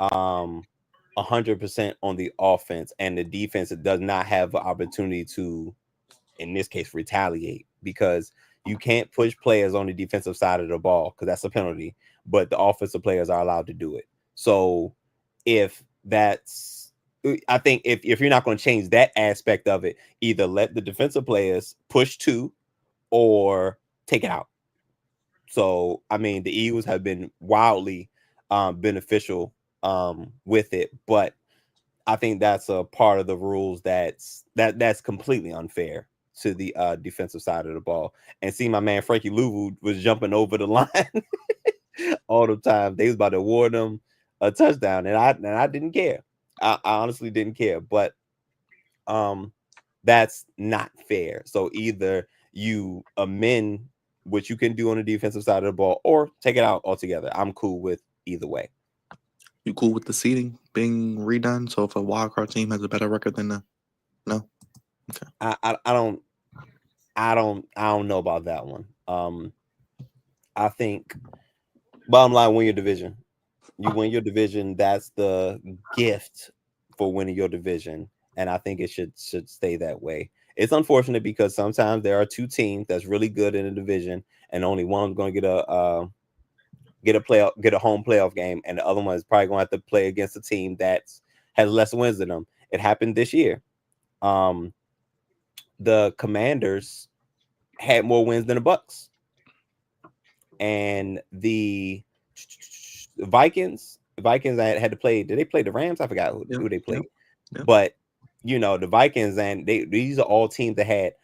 100% on the offense, and the defense does not have an opportunity to, in this case, retaliate because you can't push players on the defensive side of the ball because that's a penalty, but the offensive players are allowed to do it. So if that's, I think if you're not going to change that aspect of it, either let the defensive players push to or take it out. So I mean, the Eagles have been wildly beneficial with it, but I think that's a part of the rules that's completely unfair to the defensive side of the ball. And see, my man Frankie Louvu was jumping over the line all the time. They was about to award him a touchdown, and I didn't care. I honestly didn't care, but that's not fair. So either you amend what you can do on the defensive side of the ball or take it out altogether. I'm cool with either way. You cool with the seating being redone? So if a wildcard team has a better record than no? Okay. I don't know about that one. I think bottom line, win your division. You win your division. That's the gift for winning your division, and I think it should stay that way. It's unfortunate because sometimes there are two teams that's really good in a division, and only one's going to get a home playoff game, and the other one is probably going to have to play against a team that has less wins than them. It happened this year. The Commanders had more wins than the Bucks, and the Vikings had to play. Did they play the Rams? I forgot who they played. Yep. But you know, the Vikings and these are all teams that had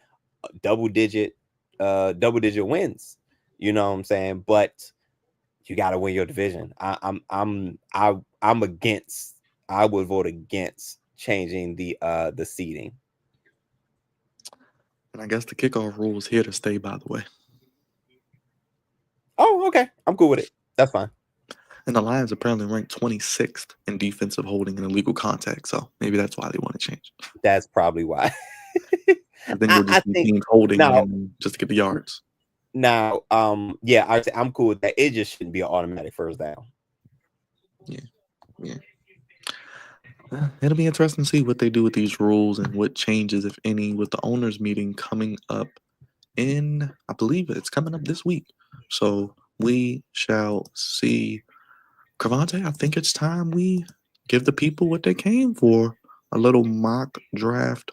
double digit wins. You know what I'm saying? But you got to win your division. I'm against. I would vote against changing the seeding. And I guess the kickoff rule is here to stay, by the way. Oh, okay. I'm cool with it. That's fine. And the Lions apparently ranked 26th in defensive holding and illegal contact. So maybe that's why they want to change. That's probably why. Then you'll just be teams holding just to get the yards. Now, yeah, I'm cool with that. It just shouldn't be an automatic first down. Yeah. It'll be interesting to see what they do with these rules and what changes, if any, with the owners meeting coming up I believe it's coming up this week. So we shall see. Crevonte, I think it's time we give the people what they came for. A little mock draft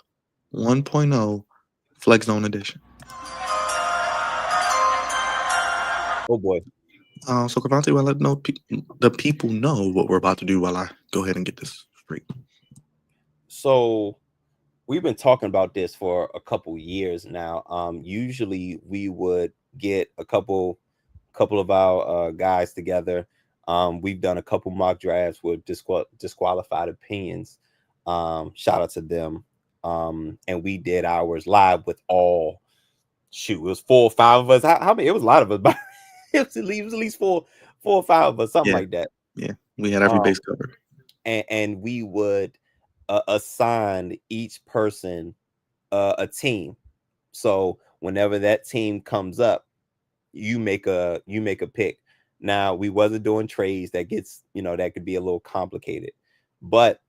1.0 Flex Zone edition. Oh boy. So Crevonte, well, let the people know what we're about to do while I go ahead and get this straight. So we've been talking about this for a couple years now. Usually we would get a couple of our guys together. We've done a couple mock drafts with disqualified opinions. Shout out to them. And we did ours live with all. Shoot, it was 4 or 5 of us. How many? It was a lot of us, but it was at least four or 5 of us, something Yeah. like that. Yeah, we had every base covered. And we would assign each person a team. So whenever that team comes up, you make a pick. Now we wasn't doing trades. That gets, that could be a little complicated, but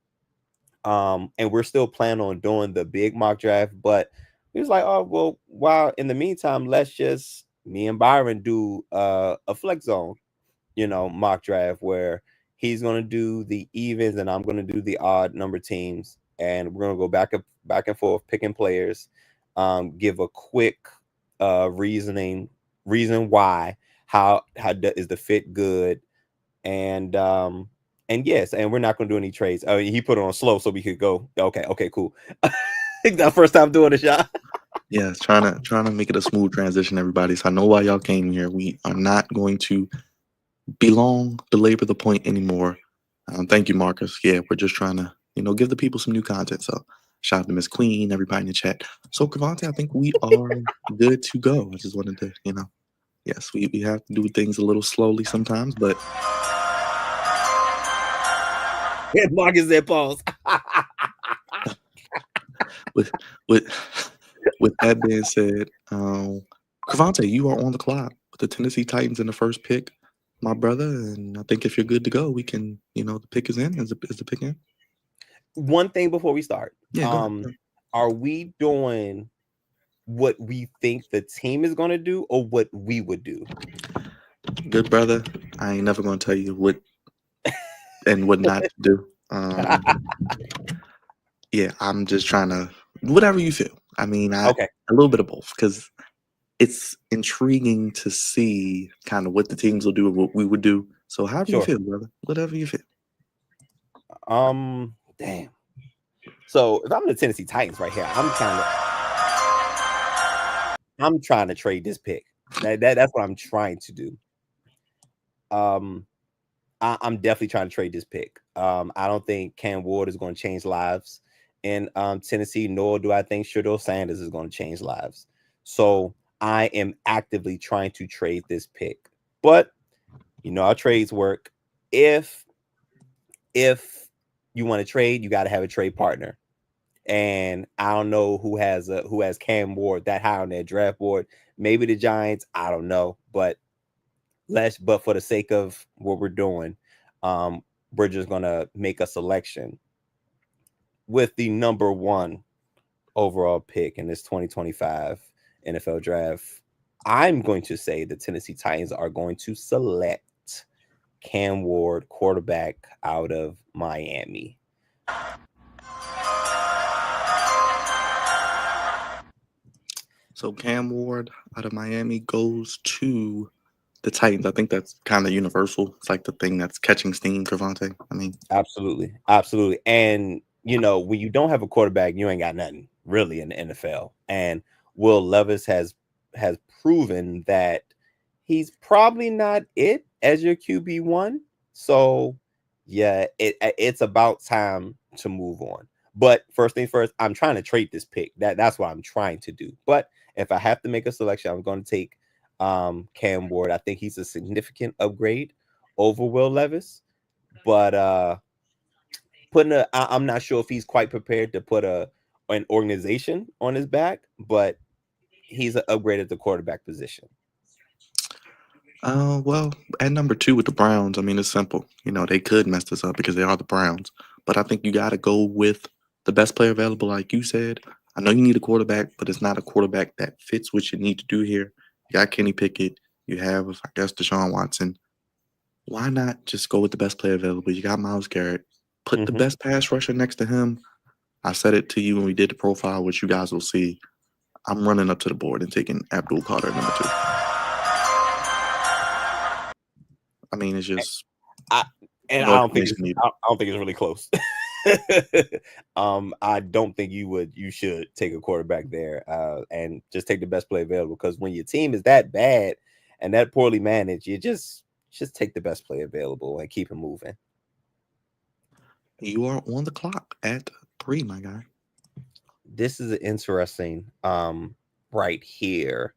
and we're still planning on doing the big mock draft. But he was like, oh well, while in the meantime, let's just me and Byron do a flex zone, mock draft where he's going to do the evens and I'm going to do the odd number teams, and we're going to go back and forth picking players, give a quick reason why, how is the fit good, and yes, and we're not going to do any trades. He put it on slow so we could go. Okay, cool. That first time doing the shot. Yeah, trying to make it a smooth transition, everybody. So I know why y'all came here. We are not going to belabor the point anymore. Thank you, Marcus. Yeah, we're just trying to, give the people some new content. So shout out to Miss Queen, everybody in the chat. So Crevonte, I think we are good to go. I just wanted to, yes, we have to do things a little slowly sometimes, but Yeah, Marcus said pause. with that being said, Crevonte, you are on the clock with the Tennessee Titans in the first pick, my brother. And I think if you're good to go, we can, the pick is in. Is the pick in? One thing before we start. Yeah, go ahead. Are we doing what we think the team is going to do or what we would do? Good brother, I ain't never going to tell you what and what not to do. Yeah, I'm just trying to, whatever you feel. I mean, Okay. a little bit of both, because it's intriguing to see kind of what the teams will do and what we would do. So how do you feel, brother? Whatever you feel. Damn. So if I'm the Tennessee Titans right here, I'm trying to trade this pick. That's what I'm trying to do. I'm definitely trying to trade this pick. I don't think Cam Ward is going to change lives in Tennessee, nor do I think Shedeur Sanders is going to change lives. So I am actively trying to trade this pick. But how trades work. If you want to trade, you got to have a trade partner. And I don't know who has Cam Ward that high on their draft board. Maybe the Giants. I don't know, but for the sake of what we're doing, we're just gonna make a selection with the number 1 overall pick in this 2025 NFL draft. I'm going to say the Tennessee Titans are going to select Cam Ward, quarterback out of Miami. So Cam Ward out of Miami goes to the Titans. I think that's kind of universal. It's like the thing that's catching steam, Crevonte. I mean, absolutely. And when you don't have a quarterback, you ain't got nothing really in the NFL. And Will Levis has proven that he's probably not it as your QB1. So yeah, it's about time to move on. But first thing first, I'm trying to trade this pick. That's what I'm trying to do. But if I have to make a selection, I'm going to take Cam Ward. I think he's a significant upgrade over Will Levis. But I'm not sure if he's quite prepared to put an organization on his back, but he's an upgrade at the quarterback position. Well, at number 2 with the Browns, I mean, it's simple. They could mess this up because they are the Browns. But I think you got to go with the best player available, like you said. I know you need a quarterback, but it's not a quarterback that fits what you need to do here. You got Kenny Pickett. You have, I guess, Deshaun Watson. Why not just go with the best player available? You got Myles Garrett. Put the best pass rusher next to him. I said it to you when we did the profile, which you guys will see. I'm running up to the board and taking Abdul Carter at number 2. I mean, it's just I don't think it's really close. I don't think you should take a quarterback there and just take the best player available, because when your team is that bad and that poorly managed, you just take the best player available and keep him moving. You are on the clock at 3, my guy. This is interesting right here,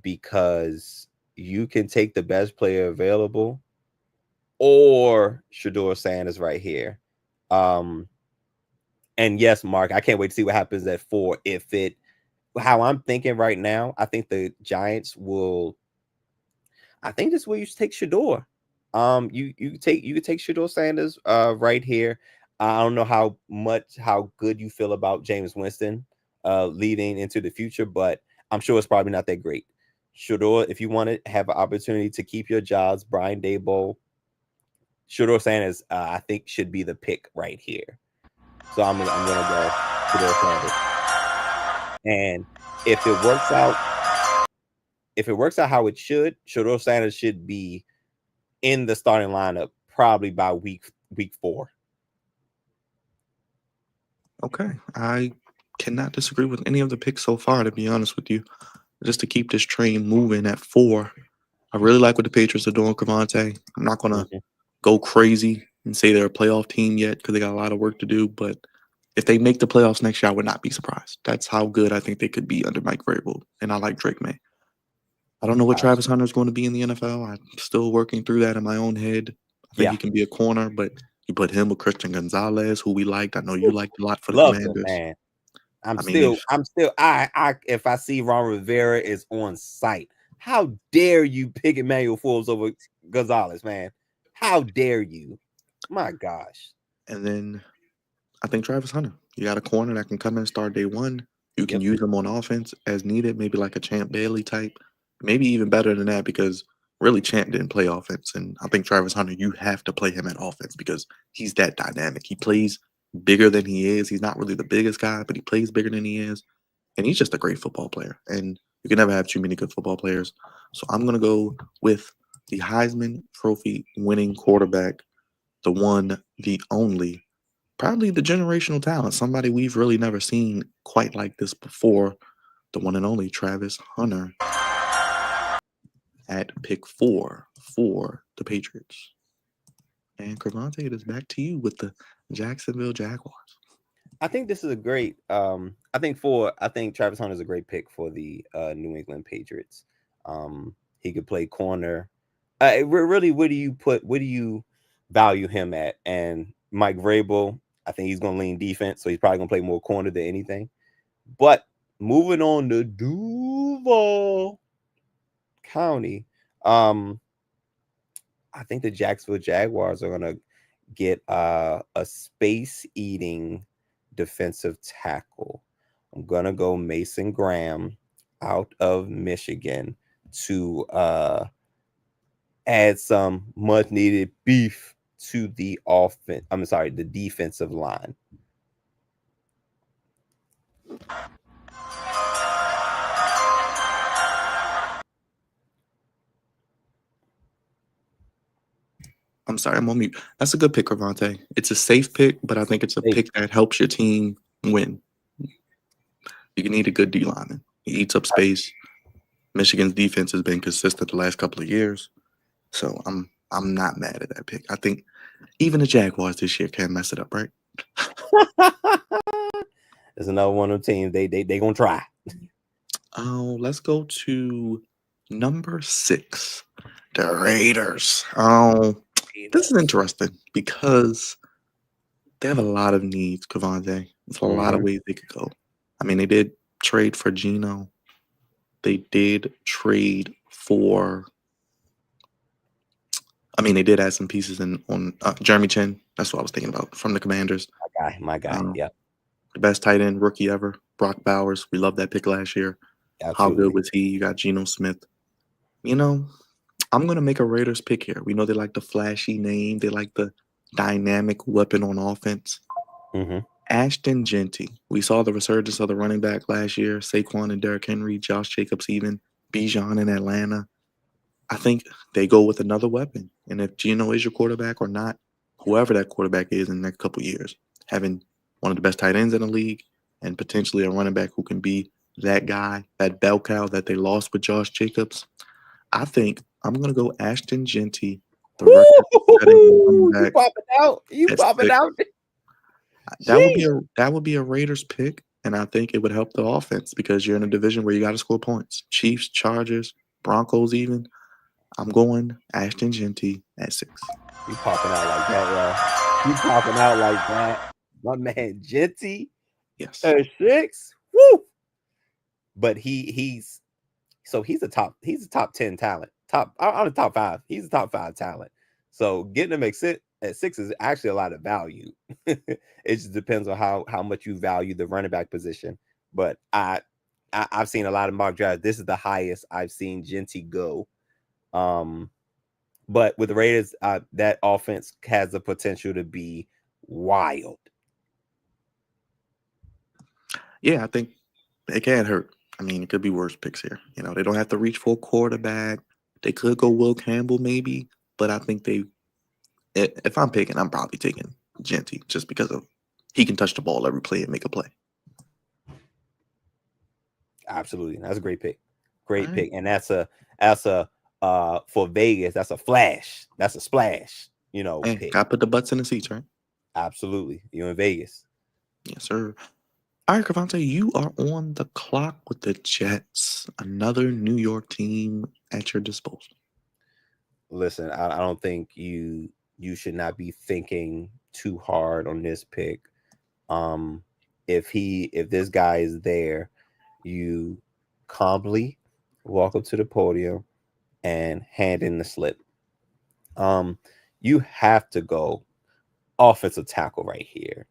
because you can take the best player available or Shedeur Sanders right here. And yes, Mark, I can't wait to see what happens at 4. How I'm thinking right now, I think the Giants will. I think this is where you should take Shedeur. You could take Shedeur Sanders right here. I don't know how good you feel about Jameis Winston leading into the future, but I'm sure it's probably not that great. Shedeur, if you want to have an opportunity to keep your jobs, Brian Daboll, Shedeur Sanders, I think should be the pick right here. So I'm gonna go Shedeur Sanders. And if it works out how it should, Shedeur Sanders should be in the starting lineup probably by week 4. Okay, I cannot disagree with any of the picks so far, to be honest with you. Just to keep this train moving at 4, I really like what the Patriots are doing, Crevonte. I'm not going to go crazy and say they're a playoff team yet because they got a lot of work to do, but if they make the playoffs next year, I would not be surprised. That's how good I think they could be under Mike Vrabel, and I like Drake May. I don't know what Travis Hunter is going to be in the NFL. I'm still working through that in my own head. I think he can be a corner, but you put him with Christian Gonzalez, who we liked. I know you liked a lot for the Commanders. Man. If I see Ron Rivera is on site, how dare you pick Emmanuel Forbes over Gonzalez, man? How dare you? My gosh. And then I think Travis Hunter. You got a corner that can come in and start day 1. You can use him on offense as needed, maybe like a Champ Bailey type. Maybe even better than that, because really Champ didn't play offense. And I think Travis Hunter, you have to play him at offense because he's that dynamic. He plays bigger than he is. He's not really the biggest guy, but he plays bigger than he is. And he's just a great football player. And you can never have too many good football players. So I'm going to go with the Heisman Trophy winning quarterback, the one, the only, probably the generational talent, somebody we've really never seen quite like this before, the one and only Travis Hunter at pick 4 for the Patriots. And Crevonte, it is back to you with the Jacksonville Jaguars. I think this is a great. I think Travis Hunter is a great pick for the New England Patriots. He could play corner. Really, where do you value him at? And Mike Vrabel, I think he's going to lean defense, so he's probably going to play more corner than anything. But moving on to Duval County, I think the Jacksonville Jaguars are going to get a space-eating defensive tackle. I'm going to go Mason Graham out of Michigan to add some much-needed beef to the offense. The defensive line. I'm sorry, I'm on mute. That's a good pick, Crevonte. It's a safe pick, but I think it's a pick that helps your team win. You need a good D lineman. He eats up space. Michigan's defense has been consistent the last couple of years, so I'm not mad at that pick. I think even the Jaguars this year can't mess it up, right? There's another one of the teams. They gonna try. Oh, let's go to number 6, the Raiders. This is interesting because they have a lot of needs, Crevonte. There's a lot of ways they could go. I mean, they did trade for Geno. They did trade for. I mean, they did add some pieces on Jeremy Chin. That's what I was thinking about from the Commanders. My guy. Yeah. The best tight end rookie ever, Brock Bowers. We loved that pick last year. Absolutely. How good was he? You got Geno Smith. I'm going to make a Raiders pick here. We know they like the flashy name. They like the dynamic weapon on offense. Mm-hmm. Ashton Genty. We saw the resurgence of the running back last year. Saquon and Derrick Henry, Josh Jacobs even, Bijan in Atlanta. I think they go with another weapon. And if Geno is your quarterback or not, whoever that quarterback is in the next couple of years, having one of the best tight ends in the league and potentially a running back who can be that guy, that bell cow that they lost with Josh Jacobs, I think I'm going to go Ashton Genty, the record-setting running You back. popping out. You at popping 6. out. That would be a Raiders pick, and I think it would help the offense because you're in a division where you got to score points. Chiefs, Chargers, Broncos, even. I'm going Ashton Genty at 6. You popping out like that, yo. You popping out like that. My man Genty Yes. at 6. Woo! But he's a top 10 talent. Top on the top 5. He's a top 5 talent. So getting him at 6 is actually a lot of value. It just depends on how much you value the running back position. But I've seen a lot of mock drafts. This is the highest I've seen Genty go. But with the Raiders, that offense has the potential to be wild. Yeah, I think it can't hurt. I mean, it could be worse picks here. You know, they don't have to reach for a quarterback. They could go Will Campbell maybe, but I think if I'm picking, I'm probably taking Genty just because of he can touch the ball every play and make a play. Absolutely. That's a great pick. Great pick. And that's a for Vegas, that's a flash. That's a splash, Hey, pick. gotta put the butts in the seats, right? Absolutely. You're in Vegas. Yes, sir. All right, Crevonte, you are on the clock with the Jets. Another New York team at your disposal. Listen, I don't think you should not be thinking too hard on this pick. If this guy is there, you calmly walk up to the podium and hand in the slip. You have to go offensive tackle right here.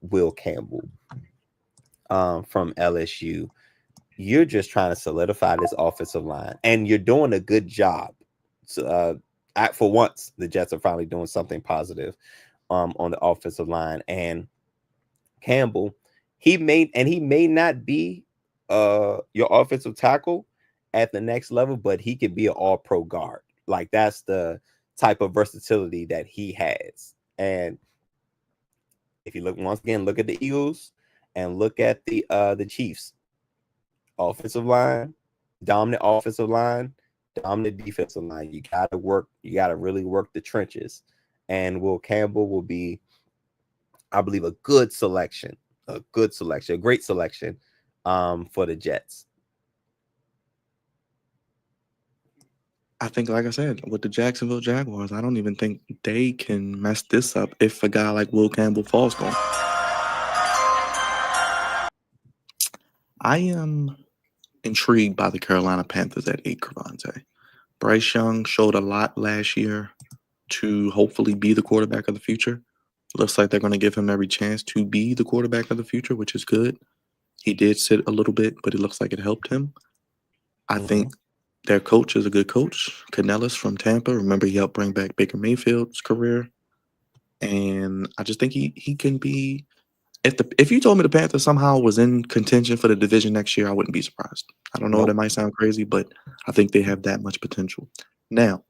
Will Campbell from LSU. You're just trying to solidify this offensive line, and you're doing a good job. So, for once, the Jets are finally doing something positive on the offensive line. And Campbell, he may not be your offensive tackle at the next level, but he could be an all-pro guard. Like, that's the type of versatility that he has. And if you look at the Eagles and look at the Chiefs. Offensive line, dominant offensive line, dominant defensive line. You gotta really work the trenches. And Will Campbell will be, I believe, a great selection for the Jets. I think, like I said, with the Jacksonville Jaguars, I don't even think they can mess this up if a guy like Will Campbell falls gone. I am intrigued by the Carolina Panthers at 8, Crevonte. Bryce Young showed a lot last year to hopefully be the quarterback of the future. Looks like they're going to give him every chance to be the quarterback of the future, which is good. He did sit a little bit, but it looks like it helped him. I think their coach is a good coach. Canellis from Tampa. Remember, he helped bring back Baker Mayfield's career. And I just think he can be. If you told me the Panthers somehow was in contention for the division next year, I wouldn't be surprised. I don't know, Nope. that might sound crazy, but I think they have that much potential. Now,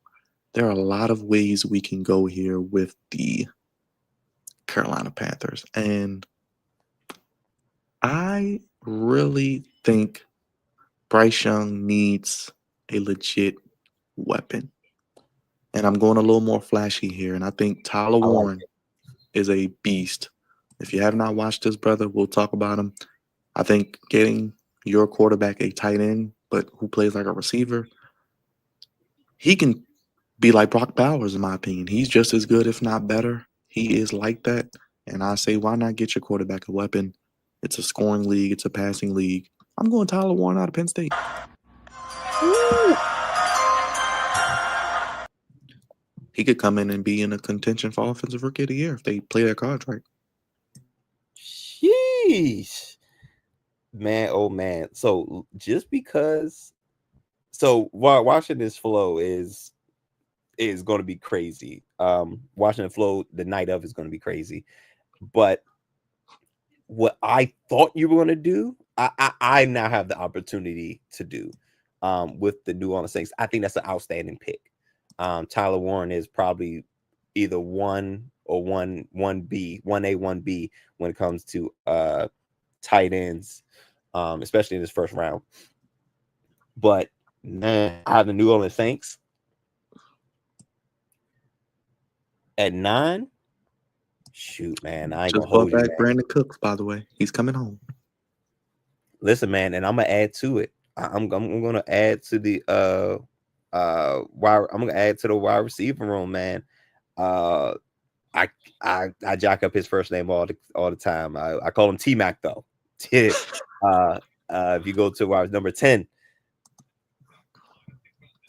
there are a lot of ways we can go here with the Carolina Panthers. And I really think Bryce Young needs a legit weapon. And I'm going a little more flashy here. And I think Tyler Warren is a beast. If you have not watched this, brother, we'll talk about him. I think getting your quarterback a tight end, but who plays like a receiver, he can be like Brock Bowers, in my opinion. He's just as good, if not better. He is like that. And I say, why not get your quarterback a weapon? It's a scoring league. It's a passing league. I'm going Tyler Warren out of Penn State. Woo! He could come in and be in a contention for Offensive Rookie of the Year if they play their cards right. Sheesh. Man, oh man. So just because watching this flow is going to be crazy. Washington flow the night of is going to be crazy. But what I thought you were going to do, I now have the opportunity to do with the New Orleans Saints. I think that's an outstanding pick. Tyler Warren is probably either 1 or 1B, 1A, 1B when it comes to tight ends, especially in this first round. But man, I have the New Orleans Saints at 9. Shoot, man, I ain't Just gonna brought hold you, back man. Brandon Cooks, by the way. He's coming home. Listen, man, and I'm gonna add to it. I'm gonna add to the I'm gonna add to the wide receiver room, man. I jack up his first name all the time. I call him T-Mac though. If you go to wide number 10,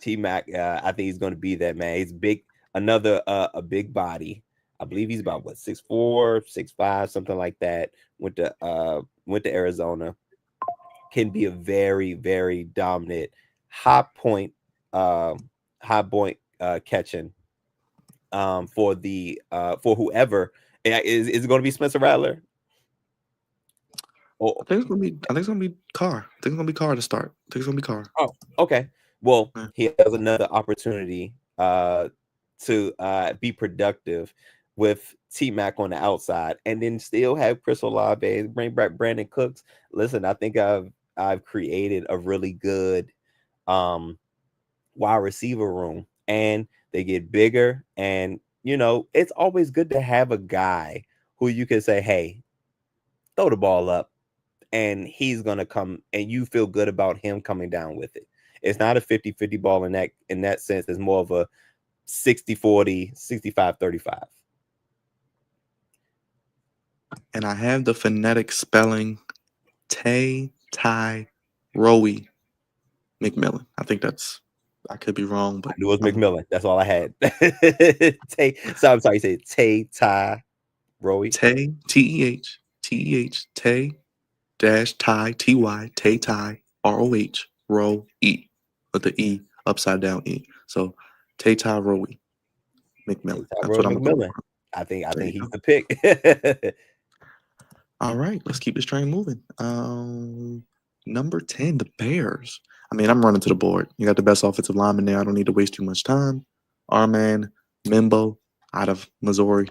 T-Mac, I think he's gonna be that, man. He's big, another a big body. I believe he's about 6'4", 6'5", something like that. Went to Arizona. Can be a very, very dominant high point catching for whoever. Is it going to be Spencer Rattler? I think it's gonna be Carr. I think it's gonna be Carr to start. I think it's gonna be Carr. Oh, okay. Well, Yeah. he has another opportunity to be productive with T-Mac on the outside, and then still have Chris Olave, bring back Brandon Cooks. Listen, I think I've created a really good wide receiver room, and they get bigger. And it's always good to have a guy who you can say, "Hey, throw the ball up," and he's gonna come, and you feel good about him coming down with it. It's not a 50-50 ball in that sense. It's more of a 60-40, 65-35. And I have the phonetic spelling Ty Rowie McMillan. I think I could be wrong, but I knew it was McMillan. That's all I had. So I'm sorry, you said Ty Rowie. Tehth Tay dash Ty Ty Tay ROH Row E with the E upside down E. So Ty Rowie McMillan. That's what I'm going McMillan. for. I think There you he's go. the pick. All right, let's keep this train moving. Number 10, the Bears. I mean, I'm running to the board. You got the best offensive lineman there. I don't need to waste too much time. Our man, Mimbo, out of Missouri.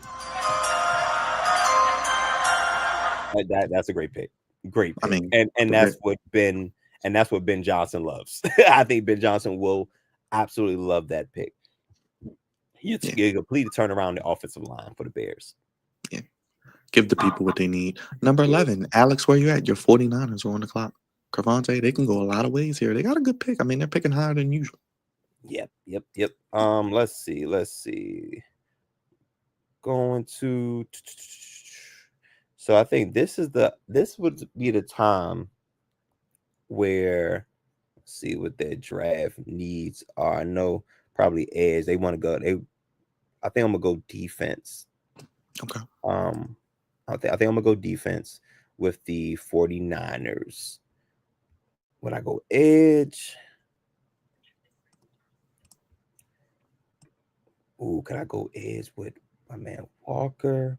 That's a great pick. Great pick. I mean, and that's what Ben Johnson loves. I think Ben Johnson will absolutely love that pick. You completely turn around the offensive line for the Bears. Yeah. Give the people what they need. Number 11, Alex, where you at? Your 49ers are on the clock. Crevonte, they can go a lot of ways here. They got a good pick. I mean, they're picking higher than usual. Yep. Let's see. Going to. So I think this would be the time where, see what their draft needs are. I know probably edge. They want to go. I think I'm gonna go defense. Okay. I think I'm gonna go defense with the 49ers. When I go edge, can I go edge with my man Walker,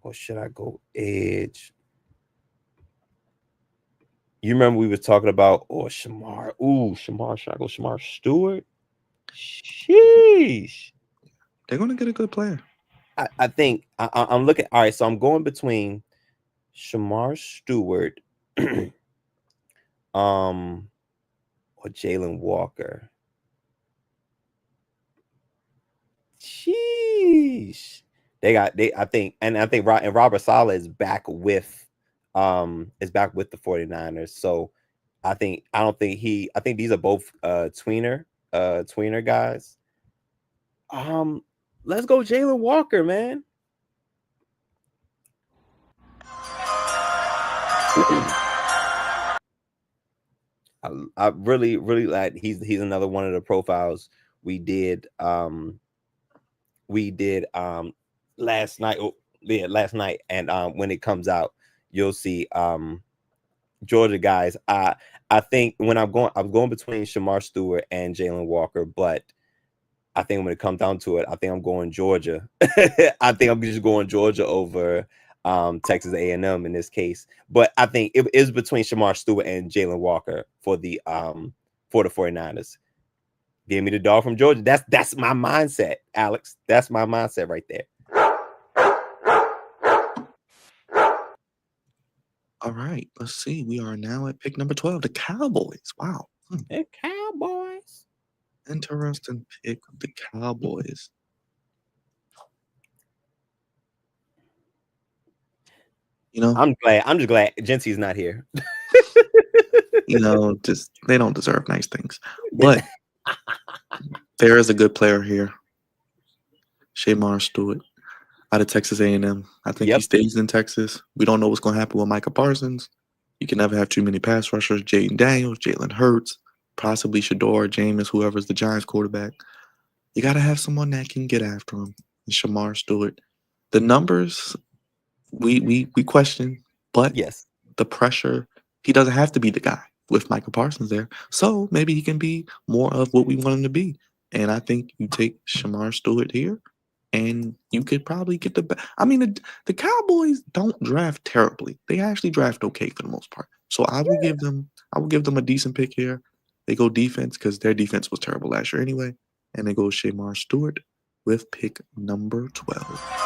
or should I go edge? You remember we were talking about Shamar. Shamar. Should I go Shamar Stewart? Sheesh. They're gonna get a good player. I think I'm looking. All right, so I'm going between Shamar Stewart, or Jalen Walker. Sheesh. I think Robert Saleh is back with the 49ers. So I think these are both tweener guys. Let's go Jalen Walker, man. I really like he's another one of the profiles we did last night. Last night, and when it comes out, you'll see Georgia guys. I think when I'm going between Shamar Stewart and Jalen Walker, but I think when it comes down to it, I think I'm going Georgia. I think I'm just going Georgia over Texas A&M in this case. But I think it is between Shamar Stewart and Jalen Walker for the 49ers. Give me the dog from Georgia. That's my mindset, Alex. That's my mindset right there. All right, let's see. We are now at pick number 12, the Cowboys. Wow. The Cowboys. Interesting pick, the Cowboys. You know, I'm just glad Gency's not here. just they don't deserve nice things. But there is a good player here. Shamar Stewart out of Texas A&M. I think he stays in Texas. We don't know what's going to happen with Micah Parsons. You can never have too many pass rushers. Jaden Daniels, Jalen Hurts, possibly Shador, Jameis, whoever's the Giants quarterback. You got to have someone that can get after him. And Shamar Stewart. The numbers, we question, but yes, the pressure, he doesn't have to be the guy with Micah Parsons there. So maybe he can be more of what we want him to be. And I think you take Shamar Stewart here, and you could probably get the I mean, the Cowboys don't draft terribly. They actually draft okay for the most part. So I will give them a decent pick here. They go defense because their defense was terrible last year anyway. And they go Shamar Stewart with pick number 12.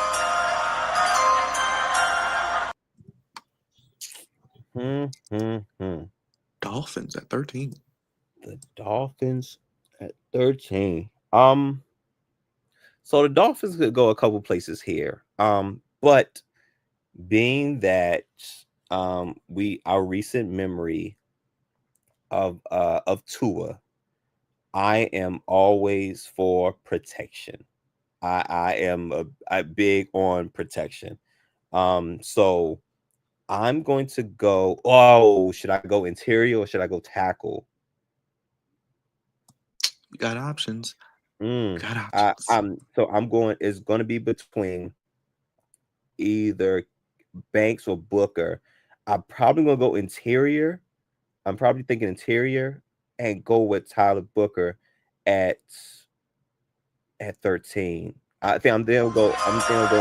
Dolphins at 13. The Dolphins at 13. So the Dolphins could go a couple places here. But being that our recent memory of Tua, I am always for protection. I am a big on protection. So I'm going to go. Oh, should I go interior or should I go tackle? We got options. Got options. So I'm going. It's going to be between either Banks or Booker. I'm probably going to go interior. I'm probably thinking interior and go with Tyler Booker at 13. I think I'm going to go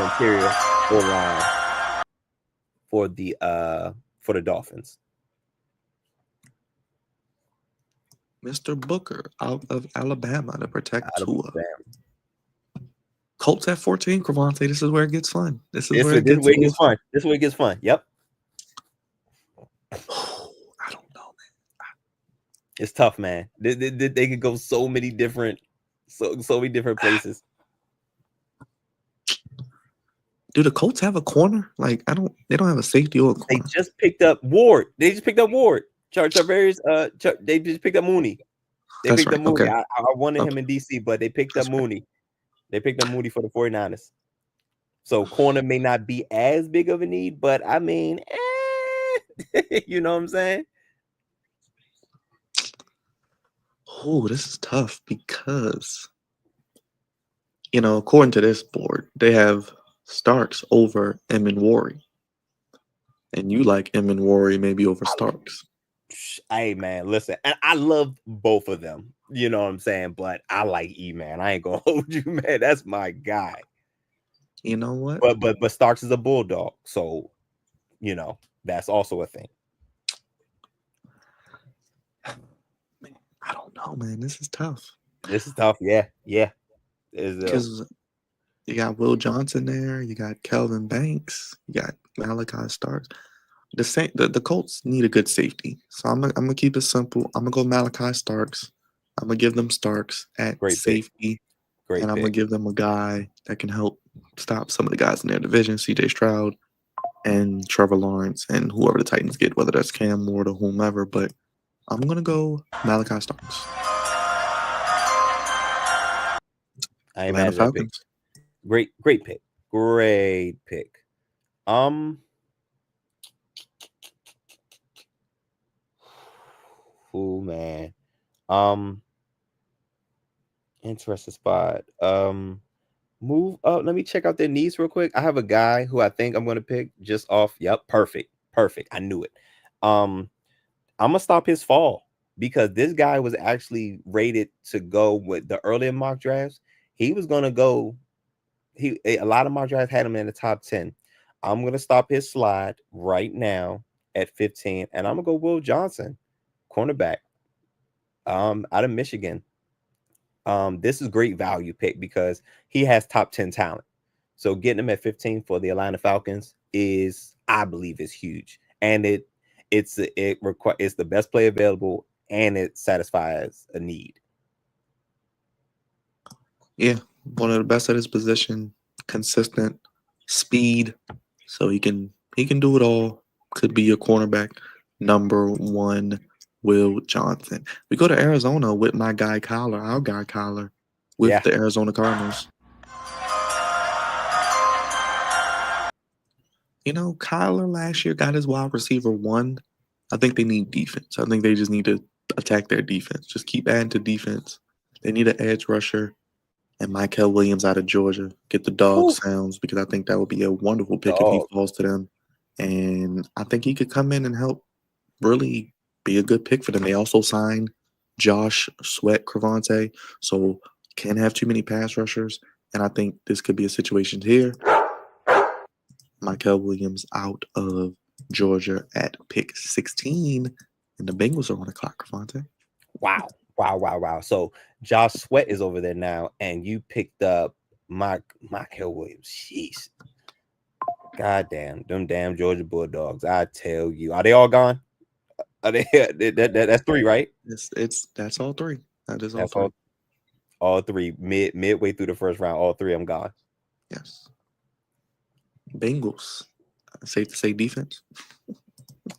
interior or line for the Dolphins. Mr. Booker out of Alabama to protect Tua. Colts at 14, Crevonte. This is where it gets fun. This is where it gets fun. This is where it gets fun. Yep. I don't know, man. It's tough, man. They could go so many different places. Do the Colts have a corner? Like, they don't have a safety or a corner. They just picked up Ward. They just picked up Mooney. They picked up Mooney. Okay. I wanted him in DC, but they picked up Mooney. They picked up Mooney for the 49ers. So corner may not be as big of a need, but I mean, you know what I'm saying? Oh, this is tough because, according to this board, they have Starks over Eminwari. And you like Eminwari maybe over Starks. Hey, man, listen. And I love both of them. You know what I'm saying? But I like E, man. I ain't going to hold you, man. That's my guy. You know what? But Starks is a bulldog. So, that's also a thing. I don't know, man. This is tough. Yeah. Because you got Will Johnson there. You got Kelvin Banks. You got Malachi Starks. The Colts need a good safety. So I'm gonna keep it simple. I'm gonna go Malachi Starks. I'm gonna give them Starks at safety. I'm gonna give them a guy that can help stop some of the guys in their division, CJ Stroud and Trevor Lawrence and whoever the Titans get, whether that's Cam Ward or whomever. But I'm gonna go Malachi Starks. Atlanta Falcons. Great pick. Great pick. Oh man. Interesting spot. Move up. Let me check out their needs real quick. I have a guy who I think I'm gonna pick just off. Yep, perfect. I knew it. I'm gonna stop his fall because this guy was actually rated to go with the earlier mock drafts. he was gonna go. A lot of my drafts had him in the top 10. I'm gonna stop his slide right now at 15, and I'm gonna go Will Johnson, cornerback, out of Michigan. This is great value pick because he has top 10 talent. So getting him at 15 for the Atlanta Falcons is, I believe, is huge, and it's the best play available, and it satisfies a need. Yeah, one of the best at his position, consistent speed, so he can do it all. Could be your cornerback. Number 1, Will Johnson. We go to Arizona with my guy Kyler, our guy Kyler, with Yeah. the Arizona Cardinals. You know, Kyler last year got his wide receiver 1. I think they need defense. I think they just need to attack their defense. Just keep adding to defense. They need an edge rusher. And Michael Williams out of Georgia. Get the dog sounds, because I think that would be a wonderful pick if he falls to them. And I think he could come in and help really be a good pick for them. They also signed Josh Sweat Crevonte, so can't have too many pass rushers. And I think this could be a situation here. Michael Williams out of Georgia at pick 16. And the Bengals are on the clock, Crevonte. Wow. So Josh Sweat is over there now, and you picked up Michael Williams. Jeez. God damn, them damn Georgia Bulldogs. I tell you. Are they all gone? Are they that's 3, right? That's all 3. That is all That's 3. All 3. Midway through the first round, all 3 of them gone. Yes. Bengals. Safe to say defense.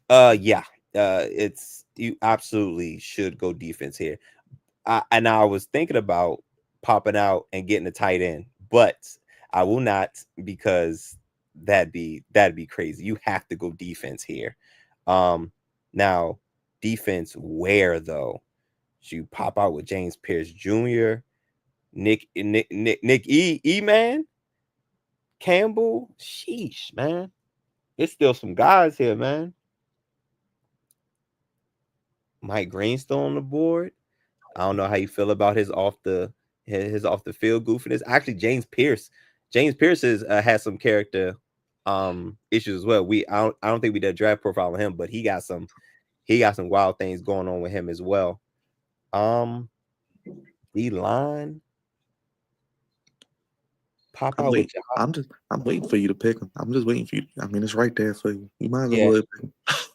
Yeah. It's, you absolutely should go defense here. And I was thinking about popping out and getting a tight end, but I will not, because that'd be crazy. You have to go defense here. Now defense where though? Should you pop out with James Pierce Jr., Nick man, Campbell? Sheesh, man. It's still some guys here, man. Mike Green still on the board. I don't know how you feel about his off the field goofiness. Actually, James Pierce has some character issues as well. I don't think we did a draft profile on him, but he got some wild things going on with him as well. D line. Pop out with I'm waiting for you to pick him. I'm just waiting for you. I mean, it's right there for you. You might as well go ahead and pick him.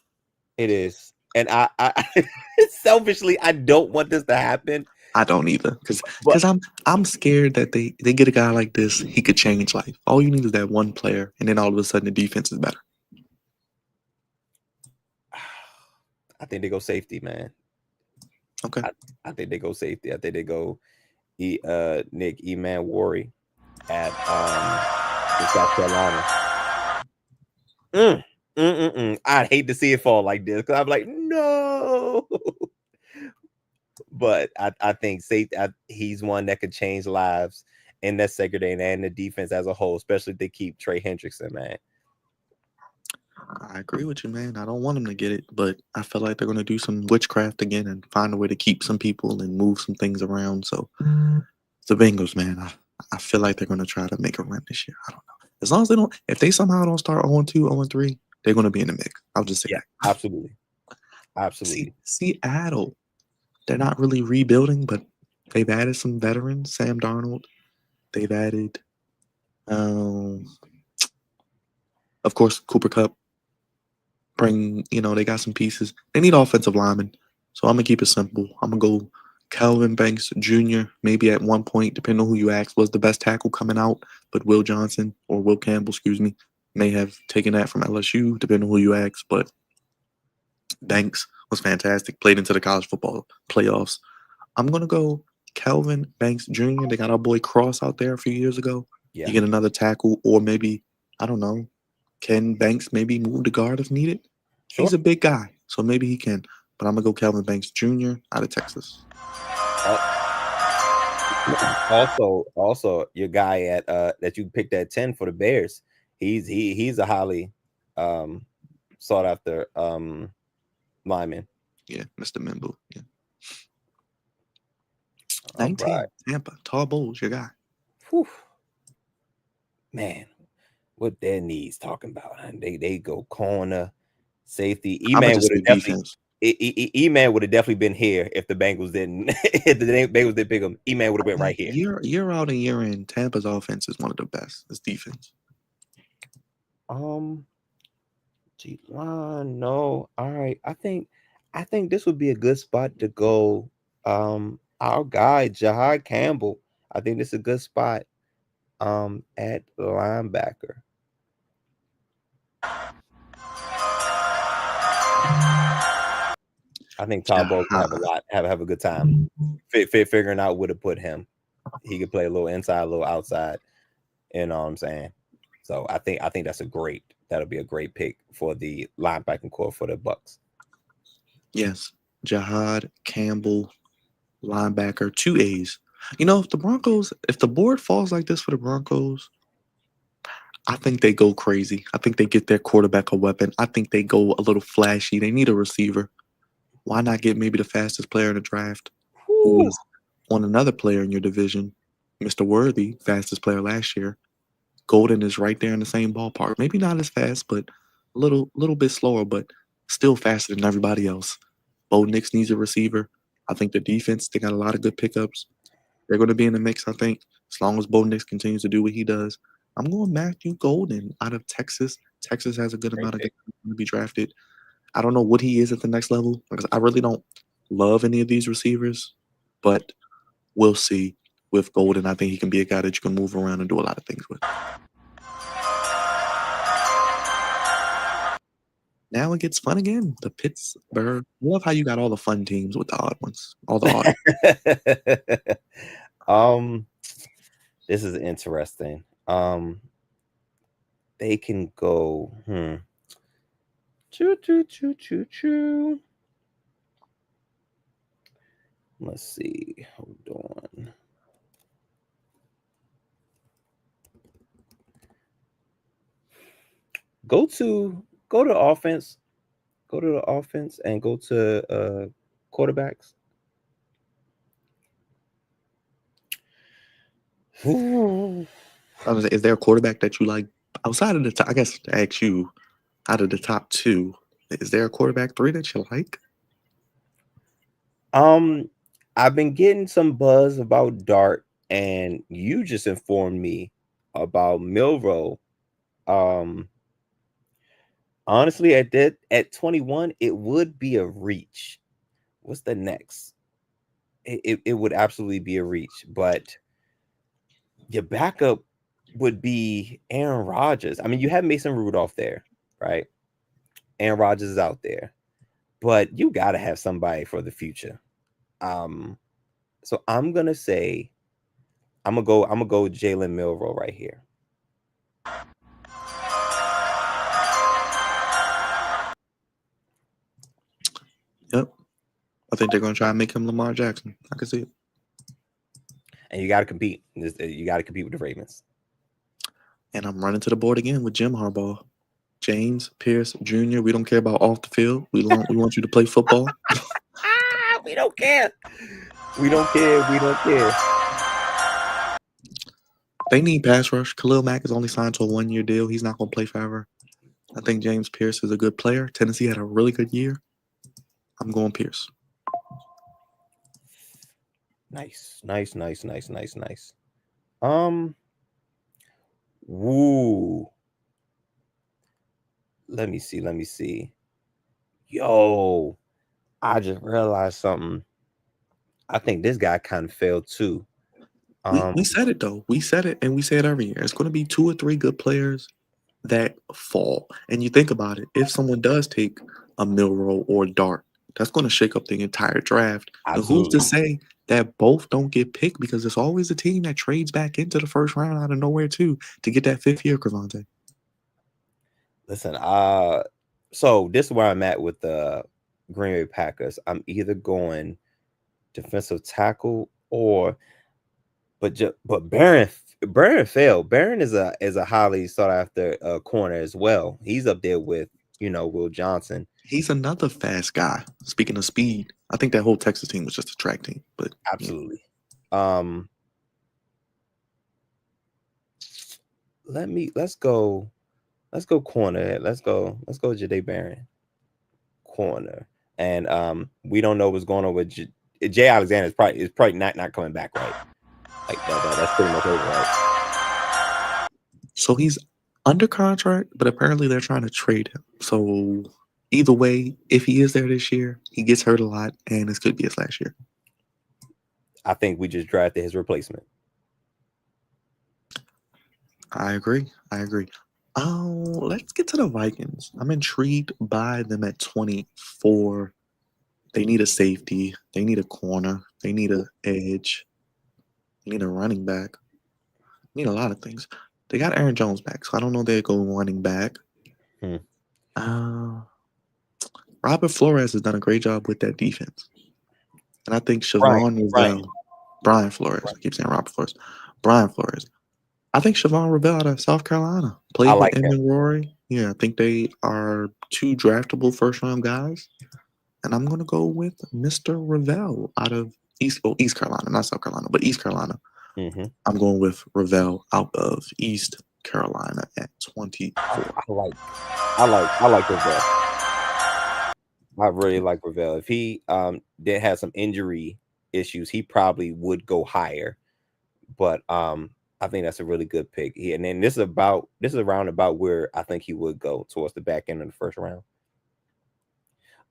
It is. And I selfishly, I don't want this to happen. I don't either, because I'm scared that they get a guy like this. He could change life. All you need is that one player, and then all of a sudden the defense is better. I think they go safety, man. Okay. I think they go safety. I think they go Nick E-Man Worry at South Carolina. I'd hate to see it fall like this, because I'm like, no. But I think he's one that could change lives in that secondary and the defense as a whole, especially if they keep Trey Hendrickson, man. I agree with you, man. I don't want them to get it, but I feel like they're going to do some witchcraft again and find a way to keep some people and move some things around. So the Bengals, man, I feel like they're going to try to make a run this year. I don't know. As long as they don't, if they somehow don't start 0-2, 0-3, they're going to be in the mix. I'll just say that. Absolutely. Seattle, they're not really rebuilding, but they've added some veterans. Sam Darnold. They've added, of course, Cooper Kupp. They got some pieces. They need offensive linemen. So I'm going to keep it simple. I'm going to go Calvin Banks Jr. maybe at one point, depending on who you ask, was the best tackle coming out. But Will Johnson, or Will Campbell, may have taken that from LSU, depending on who you ask. But Banks was fantastic. Played into the college football playoffs. I'm going to go Calvin Banks Jr. They got our boy Cross out there a few years ago. Yeah. You get another tackle, or maybe, I don't know, can Banks maybe move to guard if needed? Sure. He's a big guy, so maybe he can. But I'm going to go Calvin Banks Jr. out of Texas. Also, your guy at that you picked at 10 for the Bears, he's a highly sought after lineman. Yeah, Mr. Mimble. Yeah. All 19, right. Tampa, Tall Bulls, your guy. Whew. Man, what their needs talking about? And they go corner, safety. I'm gonna E-Man just would say have definitely. defense. E-Man would have definitely been here if the Bengals didn't. If the Bengals didn't pick him, E-Man would have been right here. Year out and year in, Tampa's offense is one of the best. It's defense. G-line, no. All right. I think this would be a good spot to go. Our guy, Jahad Campbell. I think this is a good spot at linebacker. I think Todd Bowles would have a good time figuring out where to put him. He could play a little inside, a little outside. You know what I'm saying? So I think that'll be a great pick for the linebacking core for the Bucks. Yes, Jahad Campbell, linebacker, 2 A's. You know, if the board falls like this for the Broncos, I think they go crazy. I think they get their quarterback a weapon. I think they go a little flashy. They need a receiver. Why not get maybe the fastest player in the draft, who is on another player in your division, Mr. Worthy, fastest player last year. Golden is right there in the same ballpark. Maybe not as fast, but a little bit slower, but still faster than everybody else. Bo Nix needs a receiver. I think the defense, they got a lot of good pickups. They're going to be in the mix, I think, as long as Bo Nix continues to do what he does. I'm going Matthew Golden out of Texas. Texas has a good amount of guys going to be drafted. I don't know what he is at the next level because I really don't love any of these receivers, but we'll see. With Golden, I think he can be a guy that you can move around and do a lot of things with. Now it gets fun again. The Pittsburgh. I love how you got all the fun teams with the odd ones. All the odd. This is interesting. They can go. Choo. Let's see. Hold on. Go to offense. Go to the offense and go to quarterbacks. Is there a quarterback that you like outside of the top? I guess to ask you, out of the top 2, is there a quarterback 3 that you like? I've been getting some buzz about Dart, and you just informed me about Milroe. Honestly, at 21, it would be a reach. What's the next? It would absolutely be a reach, but your backup would be Aaron Rodgers. I mean, you have Mason Rudolph there, right? Aaron Rodgers is out there, but you got to have somebody for the future. So I'm gonna say, I'm gonna go Jalen Milroe right here. Yep. I think they're going to try and make him Lamar Jackson. I can see it. And you got to compete. You got to compete with the Ravens. And I'm running to the board again with Jim Harbaugh. James Pierce Jr. We don't care about off the field. We want you to play football. We don't care. We don't care. They need pass rush. Khalil Mack is only signed to a 1-year deal. He's not going to play forever. I think James Pierce is a good player. Tennessee had a really good year. I'm going Pierce. Nice. Woo. Let me see. Yo, I just realized something. I think this guy kind of failed too. We said it though. We said it, and we say it every year. It's going to be 2 or 3 good players that fall. And you think about it. If someone does take a Milroe or Dart, that's going to shake up the entire draft. Absolutely. And who's to say that both don't get picked? Because there's always a team that trades back into the first round out of nowhere too to get that 5th year, Crevonte. Listen, so this is where I'm at with the Green Bay Packers. I'm either going defensive tackle but Barron failed. Barron is a highly sought after corner as well. He's up there with Will Johnson. He's another fast guy. Speaking of speed, I think that whole Texas team was just a track team. But absolutely. let's go corner. Let's go Jade Barron corner. And we don't know what's going on with Jay Alexander is probably not coming back, right? Like that's pretty much over, right? So he's under contract, but apparently they're trying to trade him. So either way, if he is there this year, he gets hurt a lot, and this could be his last year. I think we just drafted his replacement. I agree. Oh, let's get to the Vikings. I'm intrigued by them at 24. They need a safety. They need a corner. They need an edge. They need a running back. They need a lot of things. They got Aaron Jones back, so I don't know they'll go running back. Robert Flores has done a great job with that defense. And I think Brian Flores. I keep saying Robert Flores. Brian Flores. I think Siobhan Revell out of South Carolina played with him and Rory. Yeah, I think they are two draftable first-round guys. And I'm going to go with Mr. Revell out of East Carolina, not South Carolina, but East Carolina. I'm going with Revell out of East Carolina at 24. I like Revell. I really like Revell. If he did have some injury issues, he probably would go higher. But I think that's a really good pick. And then this is around about where I think he would go towards the back end of the first round.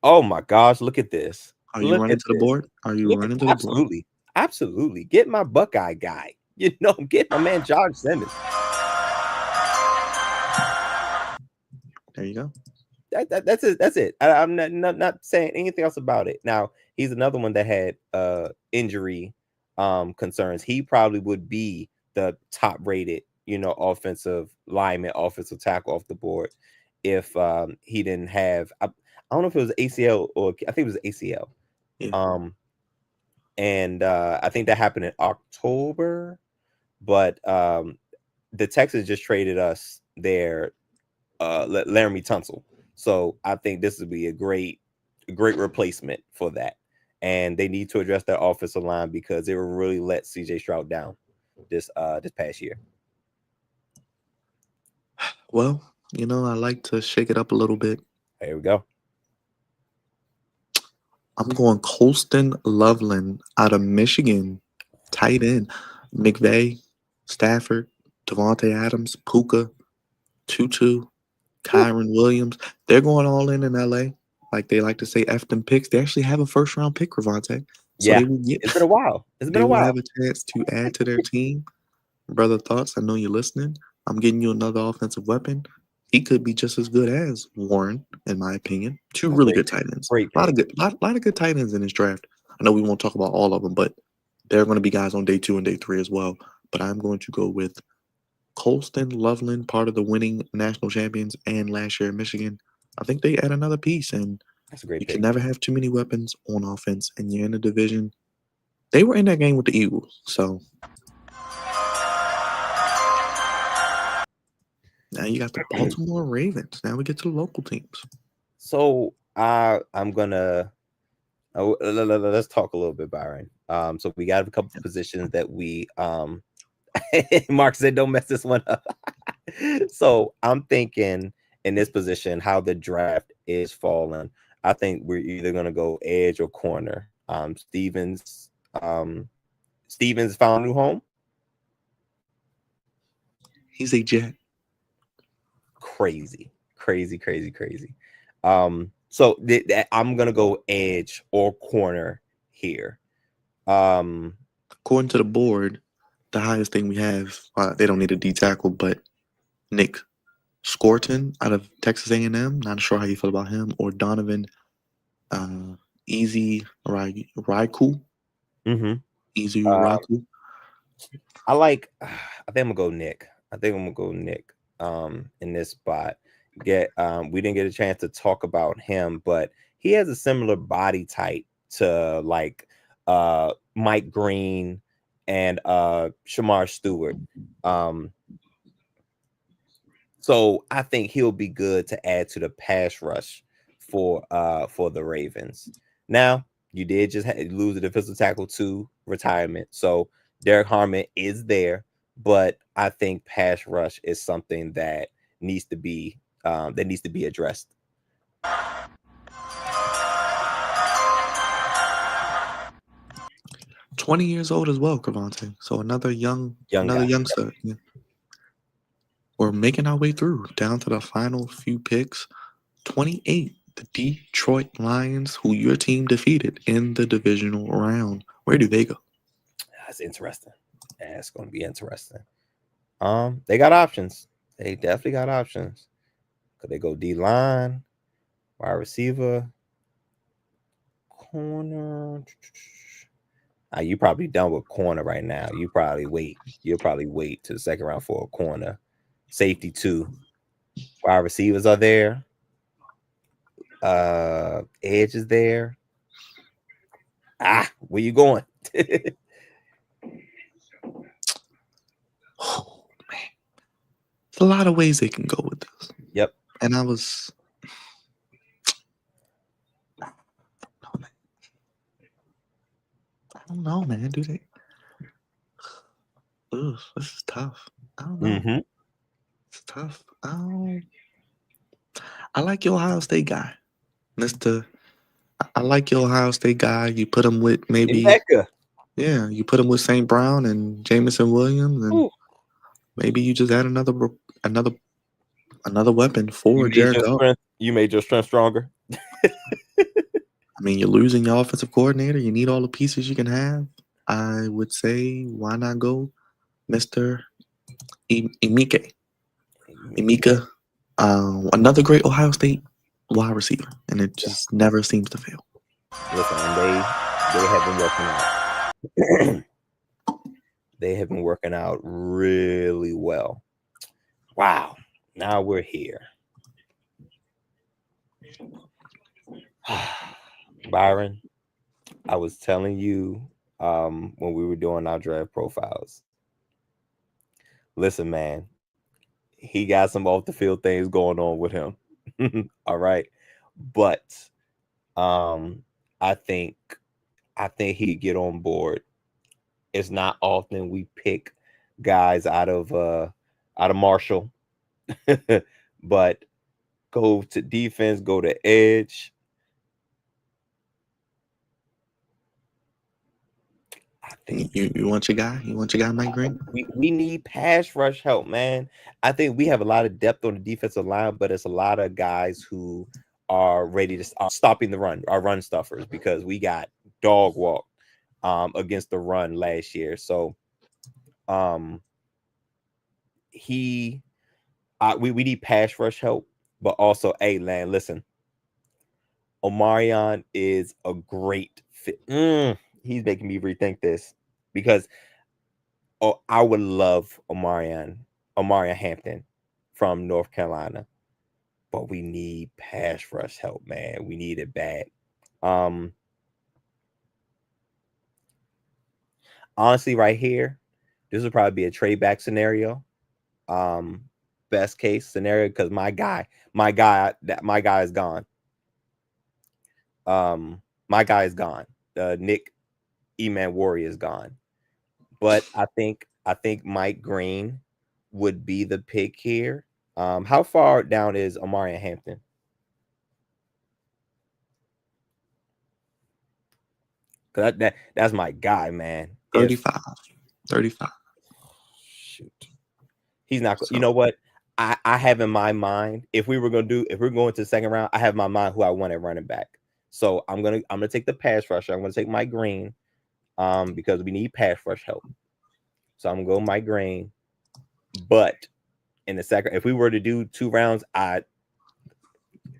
Oh my gosh, look at this. Are you running to the board? Absolutely. Get my Buckeye guy. Get my man Josh Simmons. There you go. That's it. I'm not saying anything else about it. Now, he's another one that had injury concerns. He probably would be the top rated, offensive lineman, offensive tackle off the board if he didn't have I don't know if it was ACL or I think it was ACL. Yeah. And I think that happened in October, but the Texans just traded us their Laramie Tunsil. So I think this would be a great replacement for that. And they need to address their offensive line because they will really let CJ Stroud down this past year. Well, I like to shake it up a little bit. There we go. I'm going Colston Loveland out of Michigan, tight end. McVay, Stafford, Devontae Adams, Puka, Tutu, Kyron Williams. They're going all in LA. Like they like to say, F them picks. They actually have a first-round pick, Crevonte. So yeah, it's been a while. They will have a chance to add to their team. Brother Thoughts, I know you're listening. I'm getting you another offensive weapon. He could be just as good as Warren, in my opinion. Two really good tight ends. A lot of good tight ends in this draft. I know we won't talk about all of them, but there are going to be guys on day 2 and day 3 as well. But I'm going to go with Colston Loveland, part of the winning national champions and last year in Michigan. I think they add another piece, and that's a great you pick. can never have too many weapons on offense, and you're in the division. They were in that game with the Eagles, so now you got the Baltimore Ravens. Now we get to the local teams. So I'm gonna let's talk a little bit, Byron. So we got a couple of positions that we Mark said don't mess this one up. So I'm thinking in this position how the draft is falling. I think we're either gonna go edge or corner. Stevens found a new home. He's a Jet. Crazy. So I'm gonna go edge or corner here. According to the board, the highest thing we have, they don't need a D tackle, but Nick Scorton out of Texas A&M. Not sure how you feel about him, or Donovan Easy Raiku. Easy Raiku. I think I'm gonna go Nick. In this spot. We didn't get a chance to talk about him, but he has a similar body type to like Mike Green and Shamar Stewart. So I think he'll be good to add to the pass rush for the Ravens. Now, you did just lose the defensive tackle to retirement, so Derek Harmon is there, but I think pass rush is something that needs to be addressed. 20 years old as well, Crevonte. So another Young guy. youngster. Yeah. We're making our way through down to the final few picks. 28, the Detroit Lions, who your team defeated in the divisional round. Where do they go? That's interesting. That's going to be interesting. They got options. They definitely got options. Could they go D line, wide receiver, corner? You probably done with corner right now. You'll probably wait to the second round for a corner. Safety too. Wide receivers are there. Edge is there. Where you going? Oh man, there's a lot of ways they can go with this. Yep. And I don't know, man. Do they? Ugh, this is tough. I don't know. Mm-hmm. It's tough. I like your Ohio State guy, Mister. I like your Ohio State guy. You put him with maybe, yeah. You put him with St. Brown and Jamison Williams, and Ooh. maybe you just add another weapon for Jared Goff. You made your strength stronger. I mean, you're losing your offensive coordinator. You need all the pieces you can have. I would say, why not go, Mr. Emeka? Another great Ohio State wide receiver, and it just never seems to fail. Listen, they have been working out. They have been working out really well. Wow. Now we're here. Byron, I was telling you when we were doing our draft profiles. Listen, man, he got some off the field things going on with him. All right. But I think he'd get on board. It's not often we pick guys out of Marshall, but go to defense, go to edge. I think you want your guy. You want your guy, Mike Green. We need pass rush help, man. I think we have a lot of depth on the defensive line, but it's a lot of guys who are ready to stopping the run, our run stuffers, because we got dog walk against the run last year. So we need pass rush help, but also, hey, man, listen, Omarion is a great fit. He's making me rethink this because I would love Omarion Hampton from North Carolina, but we need pass rush help, man. We need it bad. Honestly, right here, this would probably be a trade back scenario. Best case scenario, because my guy is gone. My guy is gone. Nick E-Man Warrior is gone. But I think Mike Green would be the pick here. How far down is Omarion Hampton? Cause that's my guy, man. 35. Shoot, he's not. So, you know what? I have in my mind, if we're going to the second round, I have in my mind who I want at running back. So I'm gonna take the pass rusher. I'm gonna take Mike Green, because we need pass rush help. So I'm gonna go Mike Green. But in the second, if we were to do 2 rounds, I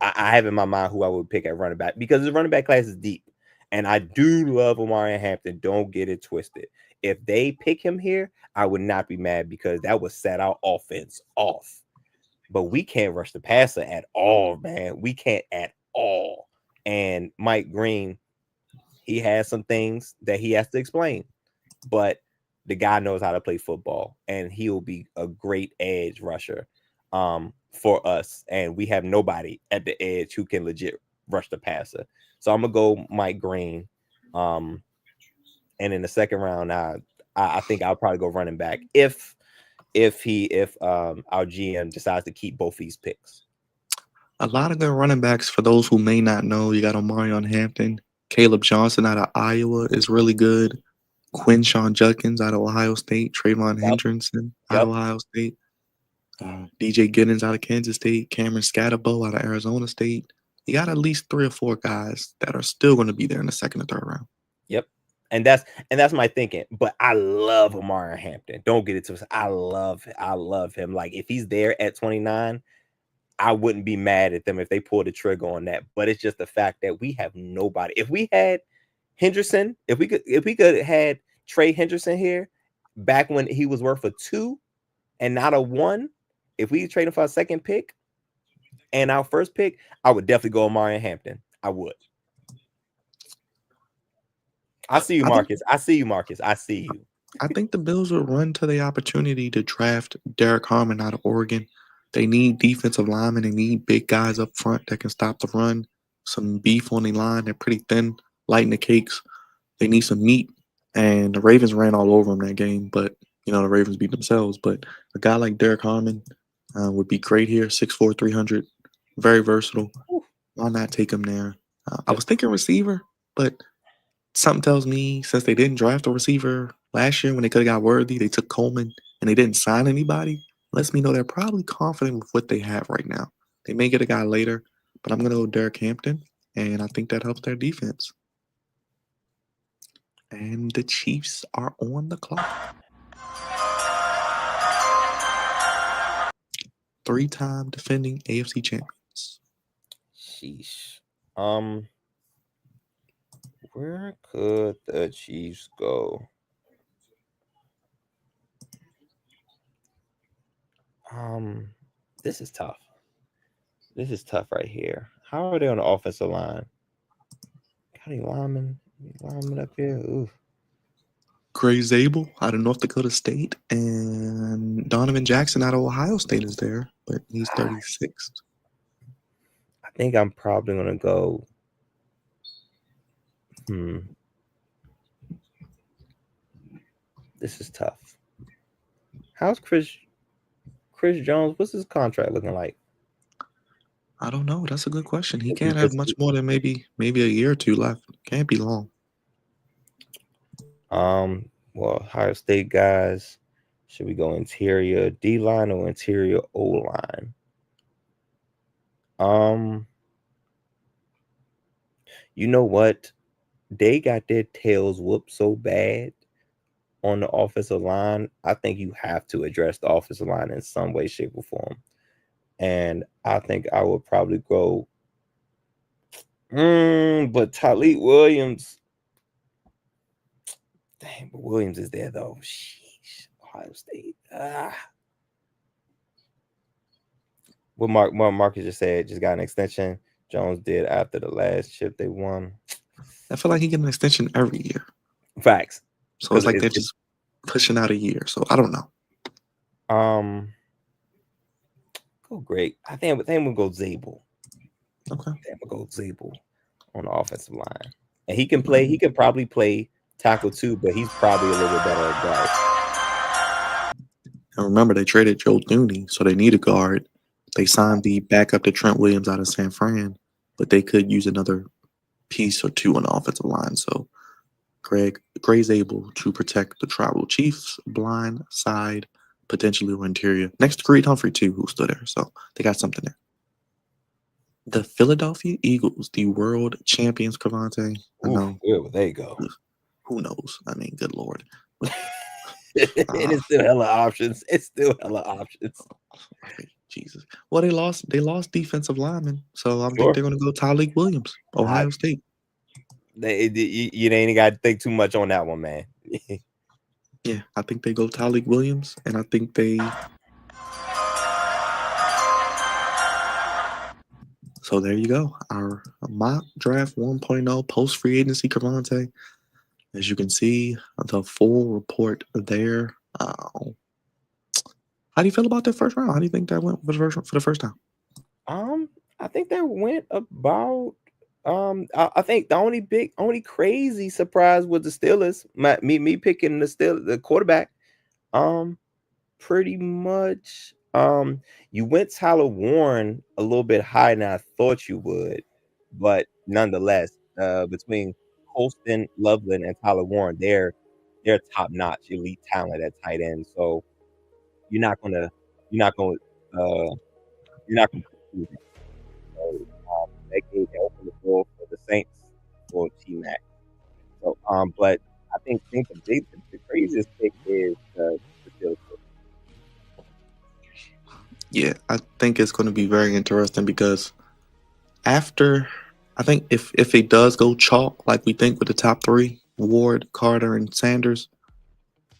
have in my mind who I would pick at running back, because the running back class is deep. And I do love Omarion Hampton. Don't get it twisted. If they pick him here, I would not be mad, because that would set our offense off. But we can't rush the passer at all, man. We can't at all. And Mike Green, he has some things that he has to explain. But the guy knows how to play football, and he'll be a great edge rusher for us. And we have nobody at the edge who can legit rush the passer. So I'm gonna go Mike Green. And in the second round, I think I'll probably go running back. If if our GM decides to keep both these picks. A lot of good running backs. For those who may not know, you got Omarion Hampton, Caleb Johnson out of Iowa is really good. Quinshawn Judkins out of Ohio State, Trayvon Hendrickson out of Ohio State, DJ Giddens out of Kansas State, Cameron Scatterbo out of Arizona State. You got at least 3 or 4 guys that are still going to be there in the second or third round. Yep. And that's my thinking. But I love Omarion Hampton. Don't get it twisted. I love him. Like, if he's there at 29, I wouldn't be mad at them if they pull the trigger on that. But it's just the fact that we have nobody. If we had Henderson, if we could have had Trey Henderson here back when he was worth a 2 and not a 1, if we trade him for a second pick and our first pick, I would definitely go Omarion Hampton. I would. I see you, Marcus. I see you. I think the Bills will run to the opportunity to draft Derek Harmon out of Oregon. They need defensive linemen. They need big guys up front that can stop the run. Some beef on the line. They're pretty thin, light in the cakes. They need some meat. And the Ravens ran all over them that game, but the Ravens beat themselves. But a guy like Derek Harmon would be great here. 6'4", 300, very versatile. Why not take him there? I was thinking receiver, but something tells me since they didn't draft a receiver last year when they could have got Worthy, they took Coleman and they didn't sign anybody. Lets me know they're probably confident with what they have right now. They may get a guy later, but I'm going to go Derek Hampton, and I think that helps their defense. And the Chiefs are on the clock. 3-time defending AFC champions. Sheesh. Where could the Chiefs go? This is tough. This is tough right here. How are they on the offensive line? Got any linemen up here? Ooh. Gray Zabel out of North Dakota State, and Donovan Jackson out of Ohio State is there, but he's 36th. I think I'm probably gonna go. This is tough. How's Chris Jones? What's his contract looking like? I don't know. That's a good question. He can't have much more than maybe a year or 2 left. Can't be long. Well, Ohio State guys. Should we go interior D-line or interior O-line? You know what? They got their tails whooped so bad on the offensive line. I think you have to address the offensive line in some way, shape, or form. And I think I would probably go. But Tyleik Williams. Dang, but Williams is there though. Sheesh. Ohio State. What Marcus just said, just got an extension. Jones did after the last chip they won. I feel like he get an extension every year. Facts. So it's like they're just pushing out a year. So I don't know. Go great. I think we'll go Zabel. Okay. I think we'll go Zabel on the offensive line. And he can play, he can probably play tackle too, but he's probably a little bit better at guard. And remember, they traded Joe Thuney, so they need a guard. They signed the backup to Trent Williams out of San Fran, but they could use another piece or 2 on the offensive line. So Gray's able to protect the tribal chiefs, blind side, potentially or interior. Next to Creed Humphrey too, who stood there. So they got something there. The Philadelphia Eagles, the world champions, Crevonte. I know. Where would they go? Who knows? I mean, good Lord. It is still hella options. It's still hella options. Jesus. Well, they lost defensive linemen, so I think they're going to go Tyleik Williams, Ohio State. You ain't got to think too much on that one, man. Yeah, I think they go Tyleik Williams, and I think they. So there you go, our mock draft 1.0 post free agency, Crevonte. As you can see, the full report there. How do you feel about that first round? How do you think that went for the first time? I think that went about. I think the only crazy surprise was the Steelers. Me picking the quarterback. pretty much. You went Tyler Warren a little bit higher than I thought you would, but nonetheless, between Colston, Loveland, and Tyler Warren, they're top notch elite talent at tight end. So you're not gonna you're not gonna uh you're not gonna do that. So that gave that opened the door for the Saints for T Mac. So but I think the craziest pick is the Steelers pick. Yeah, I think it's going to be very interesting because after, I think if it does go chalk like we think with the top three, Ward, Carter, and Sanders,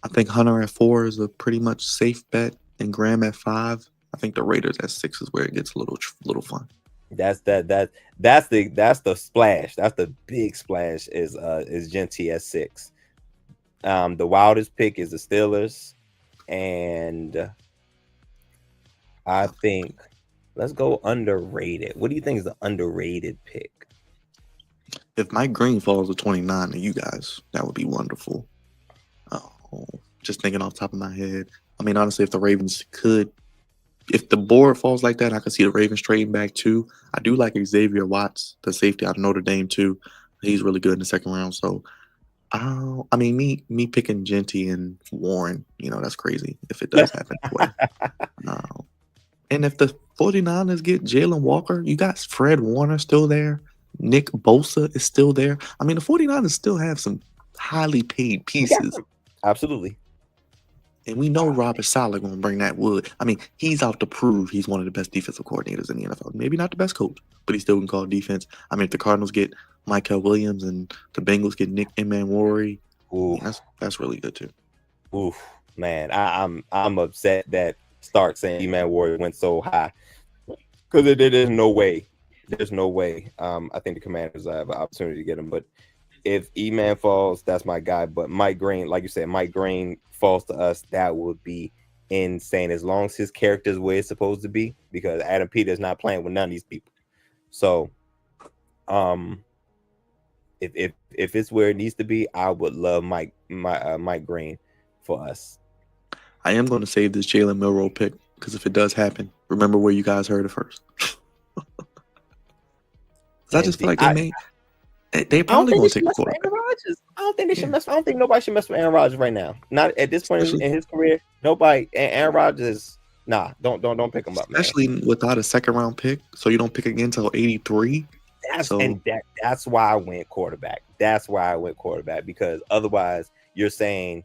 I think Hunter at 4 is a pretty much safe bet, and Graham at 5. I think the Raiders at 6 is where it gets a little fun. That's the splash. That's the big splash is Genty at 6. The wildest pick is the Steelers, and I think let's go underrated. What do you think is the underrated pick? If Mike Green falls to 29 to you guys, that would be wonderful. Just thinking off the top of my head. I mean, honestly, if the Ravens could, if the board falls like that, I could see the Ravens trading back too. I do like Xavier Watts, the safety out of Notre Dame too. He's really good in the second round. So, I mean, me picking Genty and Warren, that's crazy if it does happen that way. And if the 49ers get Jalen Walker, you got Fred Warner still there. Nick Bosa is still there. I mean, the 49ers still have some highly paid pieces. Absolutely. And we know Robert Saleh going to bring that wood. I mean, he's out to prove he's one of the best defensive coordinators in the NFL. Maybe not the best coach, but he still can call defense. I mean, if the Cardinals get Michael Williams and the Bengals get Nick Emmanwori, that's really good too. Oof, man, I'm upset that Stark saying Emmanwori went so high because there's no way. There's no way. I think the Commanders have an opportunity to get him, but if E-Man falls, that's my guy. But Mike Green, like you said, Mike Green falls to us, that would be insane as long as his character is where it's supposed to be, because Adam Peters not playing with none of these people. So if it's where it needs to be, I would love Mike Green for us. I am going to save this Jalen Milroe pick because if it does happen, remember where you guys heard it first. I just feel like they probably going to take a quarterback. I don't think they should mess. I don't think nobody should mess with Aaron Rodgers right now. Not at this point in his career. Nobody. Aaron Rodgers. Nah, don't pick him up. Especially without a second round pick, so you don't pick again until 83. That's why I went quarterback. That's why I went quarterback, because otherwise you're saying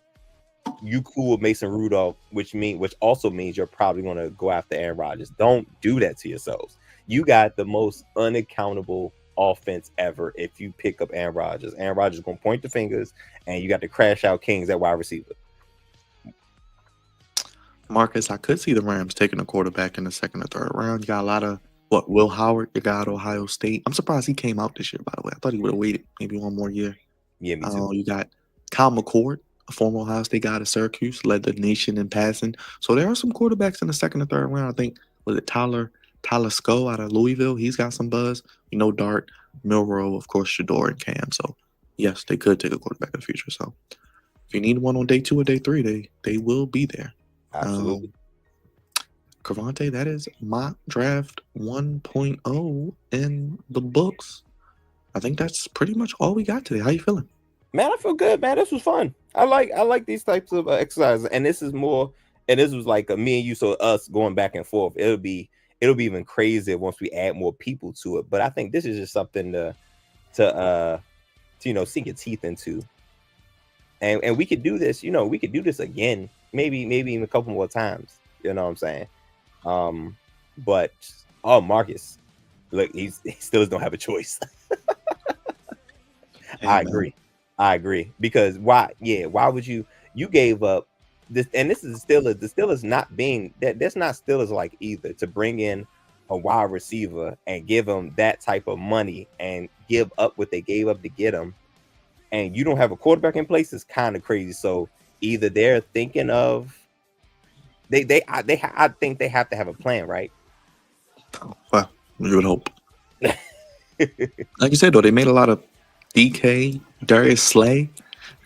you cool with Mason Rudolph, which also means you're probably going to go after Aaron Rodgers. Don't do that to yourselves. You got the most unaccountable offense ever if you pick up Aaron Rodgers. Aaron Rodgers is going to point the fingers, and you got to crash out Kings at wide receiver. Marcus, I could see the Rams taking a quarterback in the second or third round. You got a lot of Will Howard, the guy at Ohio State. I'm surprised he came out this year, by the way. I thought he would have waited maybe one more year. Yeah, me too. You got Kyle McCord, a former Ohio State guy at Syracuse, led the nation in passing. So there are some quarterbacks in the second or third round. I think, was it Tyler Sco out of Louisville? He's got some buzz. Dart, Milroe, of course, Shador, and Cam. So, yes, they could take a quarterback in the future. So, if you need one on day 2 or day 3, they will be there. Absolutely. Crevonte, that is mock draft 1.0 in the books. I think that's pretty much all we got today. How you feeling? Man, I feel good, man. This was fun. I like these types of exercises, and this was like a me and you, so us going back and forth. It'll be even crazier once we add more people to it. But I think this is just something to sink your teeth into. And we could do this, we could do this again, maybe even a couple more times. You know what I'm saying? But Marcus, look, he still don't have a choice. I agree. Because why would you gave up this? And this is the Steelers not being that's not Steelers like either, to bring in a wide receiver and give them that type of money and give up what they gave up to get him, and you don't have a quarterback in place is kind of crazy. So either they're thinking of I think they have to have a plan, right? Well, you would hope. Like you said, though, they made a lot of DK, Darius Slay.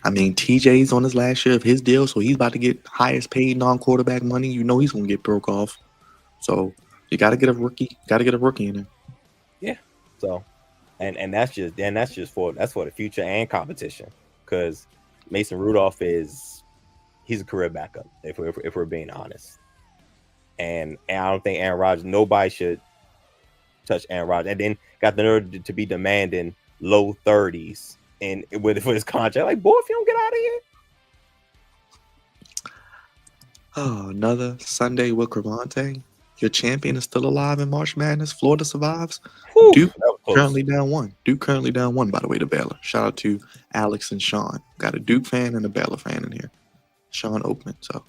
I mean, TJ's on his last year of his deal, so he's about to get highest paid non-quarterback money. You know he's gonna get broke off. So you gotta get a rookie. Gotta get a rookie in there. Yeah. So, and that's just for the future and competition, because Mason Rudolph he's a career backup if we're being honest. And I don't think Aaron Rodgers, nobody should touch Aaron Rodgers, and then got the nerve to be demanding low 30s and with his contract. Like, boy, if you don't get out of here. Oh, another Sunday with Crevonte. Your champion is still alive in March Madness. Florida survives. Whew, Duke that was close. currently down 1. Duke currently down 1, by the way, to Baylor. Shout out to Alex and Sean. Got a Duke fan and a Baylor fan in here. Sean Oakman. So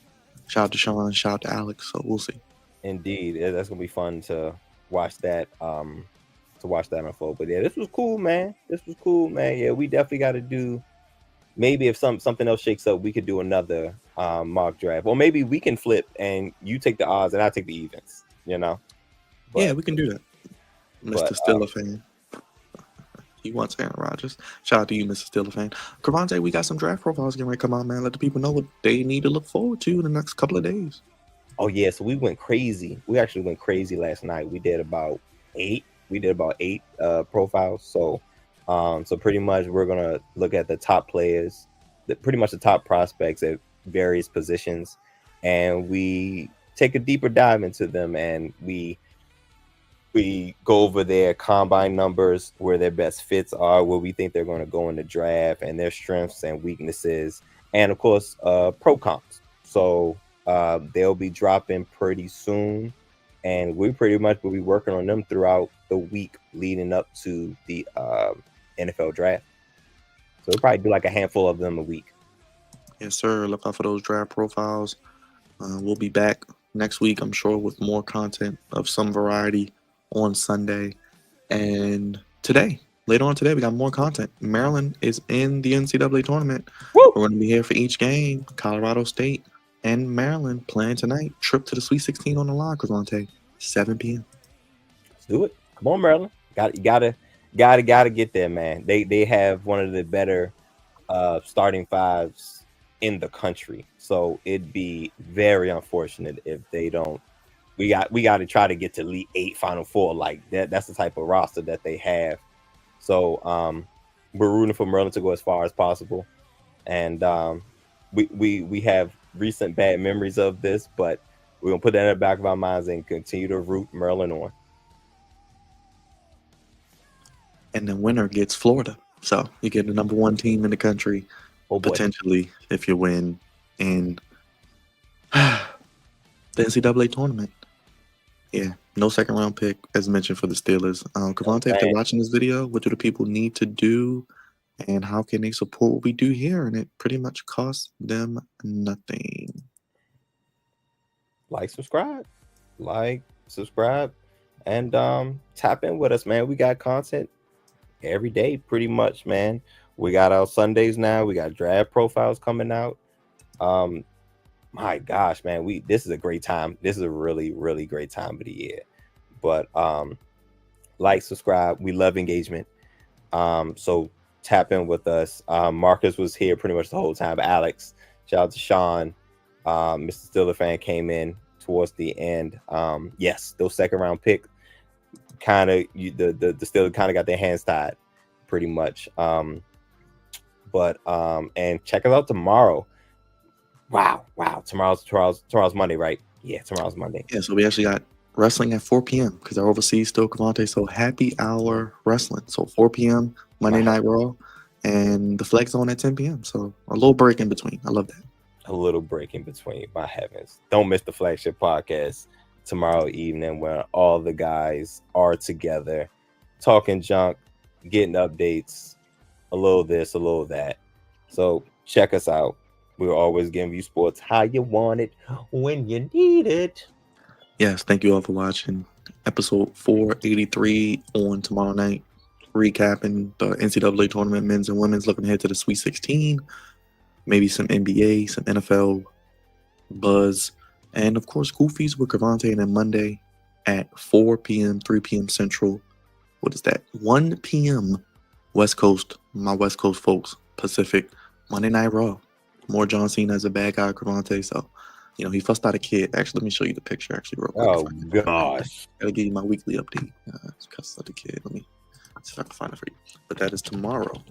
shout out to Sean, shout out to Alex. So we'll see. Indeed, that's gonna be fun to watch that. Unfold. But yeah, this was cool, man. Yeah, we definitely got to do. Maybe if something else shakes up, we could do another mock draft, or maybe we can flip and you take the odds and I take the evens. You know. But, yeah, we can do that. Mr. Stiller fan. He wants Aaron Rodgers. Shout out to you, Mr. Stiller fan. Crevonte, we got some draft profiles getting ready to come out, man. Let the people know what they need to look forward to in the next couple of days. Oh yeah, so we went crazy. We actually went crazy last night. We did about 8. Profiles. So pretty much we're gonna look at the top players, pretty much the top prospects at various positions, and we take a deeper dive into them, and we go over their combine numbers, where their best fits are, where we think they're going to go in the draft, and their strengths and weaknesses, and of course pro comps. So they'll be dropping pretty soon, and we pretty much will be working on them throughout the week leading up to the NFL draft. So we'll probably do like a handful of them a week. Yes, sir. Look out for those draft profiles. We'll be back next week, I'm sure, with more content of some variety on Sunday. And later on today, we got more content. Maryland is in the NCAA tournament. Woo! We're going to be here for each game. Colorado State and Maryland playing tonight. Trip to the Sweet 16 on the line, Crevonte, 7 p.m. Let's do it. Come on, Maryland. Gotta get there, man. They have one of the better starting fives in the country. So it'd be very unfortunate if they don't. We got to try to get to Elite 8, Final 4 like that. That's the type of roster that they have. So we're rooting for Maryland to go as far as possible. And we have recent bad memories of this, but we're gonna put that in the back of our minds and continue to root Maryland on. And the winner gets Florida. So you get the number 1 team in the country, potentially, if you win in the NCAA tournament. Yeah, no second round pick, as mentioned, for the Steelers. Crevonte, if they're watching this video, what do the people need to do, and how can they support what we do here? And it pretty much costs them nothing. Subscribe, and tap in with us, man. We got content every day, pretty much, man. We got our Sundays now. We got draft profiles coming out. My gosh, man, this is a great time. This is a really, really great time of the year. But subscribe. We love engagement. So tap in with us. Marcus was here pretty much the whole time. Alex, shout out to Sean. Mr. Stiller fan came in towards the end. Yes, those second round pick kind of the Steelers kind of got their hands tied pretty much. And check us out tomorrow. Wow. Tomorrow's Monday, right? Yeah, tomorrow's Monday. Yeah, so we actually got wrestling at 4 p.m. because our overseas still Crevonte. So happy hour wrestling. So 4 p.m. Monday Night Raw, and the Flex Zone at 10 p.m. So a little break in between. I love that. A little break in between. My heavens. Don't miss the flagship podcast tomorrow evening where all the guys are together talking junk, getting updates, a little this, a little that. So check us out. We're always giving you sports how you want it, when you need it. Yes, thank you all for watching episode 483 on tomorrow night, recapping the NCAA tournament, men's and women's, looking ahead to the Sweet 16, maybe some NBA, some NFL buzz, and of course, Goofies with Crevonte, and then Monday at 4 p.m., 3 p.m. Central. What is that? 1 p.m. West Coast, my West Coast folks, Pacific. Monday Night Raw. More John Cena as a bad guy, Crevonte. So, he fussed out a kid. Actually, let me show you the picture actually real quick. Oh gosh. Gotta give you my weekly update. Cuss out the kid. Let me see if I can find it for you. But that is tomorrow.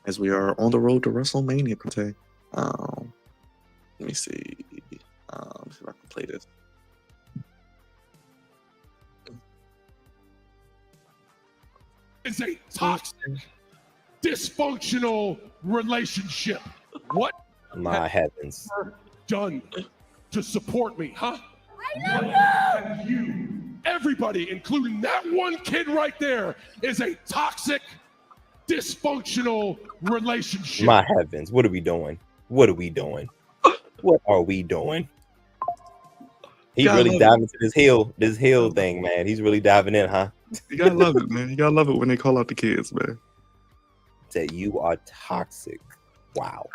As we are on the road to WrestleMania, Crevonte. Let me see. Let me see if I can play this. Is a toxic, dysfunctional relationship. What My heavens. have you done to support me, huh? I love you. Everybody, including that one kid right there, is a toxic, dysfunctional relationship. My heavens. What are we doing? What are we doing? What are we doing? He Gotta really love diving into this heel thing, man. He's really diving in, huh? You gotta love it, man. You gotta love it when they call out the kids, man. That you are toxic. Wow.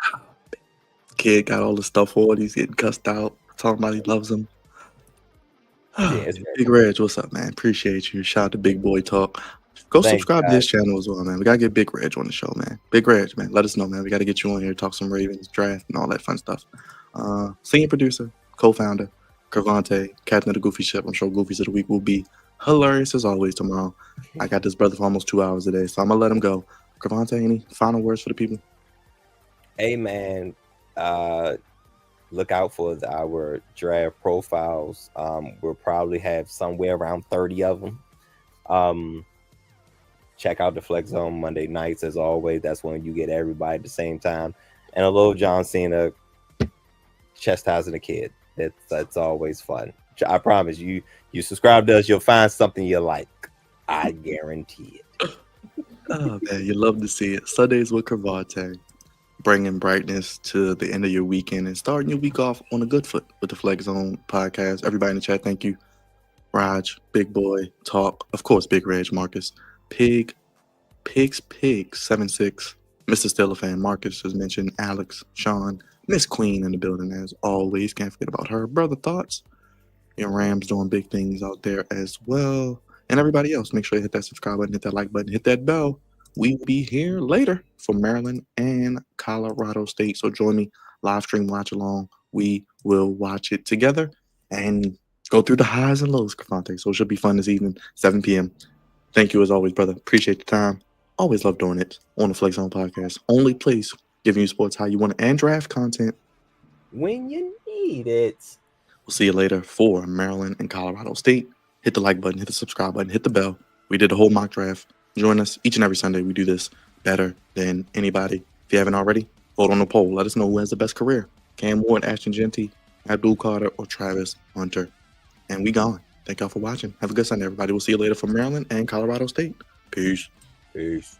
Kid got all the stuff on. He's getting cussed out. Talking about he loves him. it's very Big Reg, what's up, man? Appreciate you. Shout out to Big Boy Talk. Go Thanks, subscribe to his guys. channel as well, man. We gotta get Big Reg on the show, man. Big Reg, man. Let us know, man. We gotta get you on here, talk some Ravens, draft, and all that fun stuff. Senior producer, co-founder, Crevonte, captain of the Goofy Ship. I'm sure Goofies of the Week will be hilarious as always tomorrow. I got this brother for almost 2 hours a day, so I'm gonna let him go. Crevonte, any final words for the people? Hey man, look out for our draft profiles. We'll probably have somewhere around 30 of them. Check out the Flex Zone Monday nights as always. That's when you get everybody at the same time. And a little John Cena chastising a kid. That's always fun. I promise you. You subscribe to us, you'll find something you like. I guarantee it. Oh man, you love to see it. Sundays with Crevonte, bringing brightness to the end of your weekend and starting your week off on a good foot with the Flex Zone podcast. Everybody in the chat, thank you. Raj, Big Boy, Talk, of course, Big Reg, Marcus, Pig 76, Mr. Stiller fan, Marcus as mentioned, Alex, Sean, Miss Queen in the building as always. Can't forget about her. Brother Thoughts, your Rams doing big things out there as well. And everybody else, make sure you hit that subscribe button, hit that like button, hit that bell. We will be here later for Maryland and Colorado State. So join me, live stream, watch along. We will watch it together and go through the highs and lows, Crevonte. So it should be fun this evening, 7 p.m. Thank you as always, brother. Appreciate the time. Always love doing it on the Flex Zone podcast. Only place giving you sports how you want it and draft content When you need it. We'll see you later for Maryland and Colorado State. Hit the like button, hit the subscribe button, hit the bell. We did the whole mock draft. Join us each and every Sunday. We do this better than anybody. If you haven't already, vote on the poll. Let us know who has the best career. Cam Ward, Ashton Genty, Abdul Carter, or Travis Hunter. And we gone. Thank y'all for watching. Have a good Sunday, everybody. We'll see you later for Maryland and Colorado State. Peace. Peace.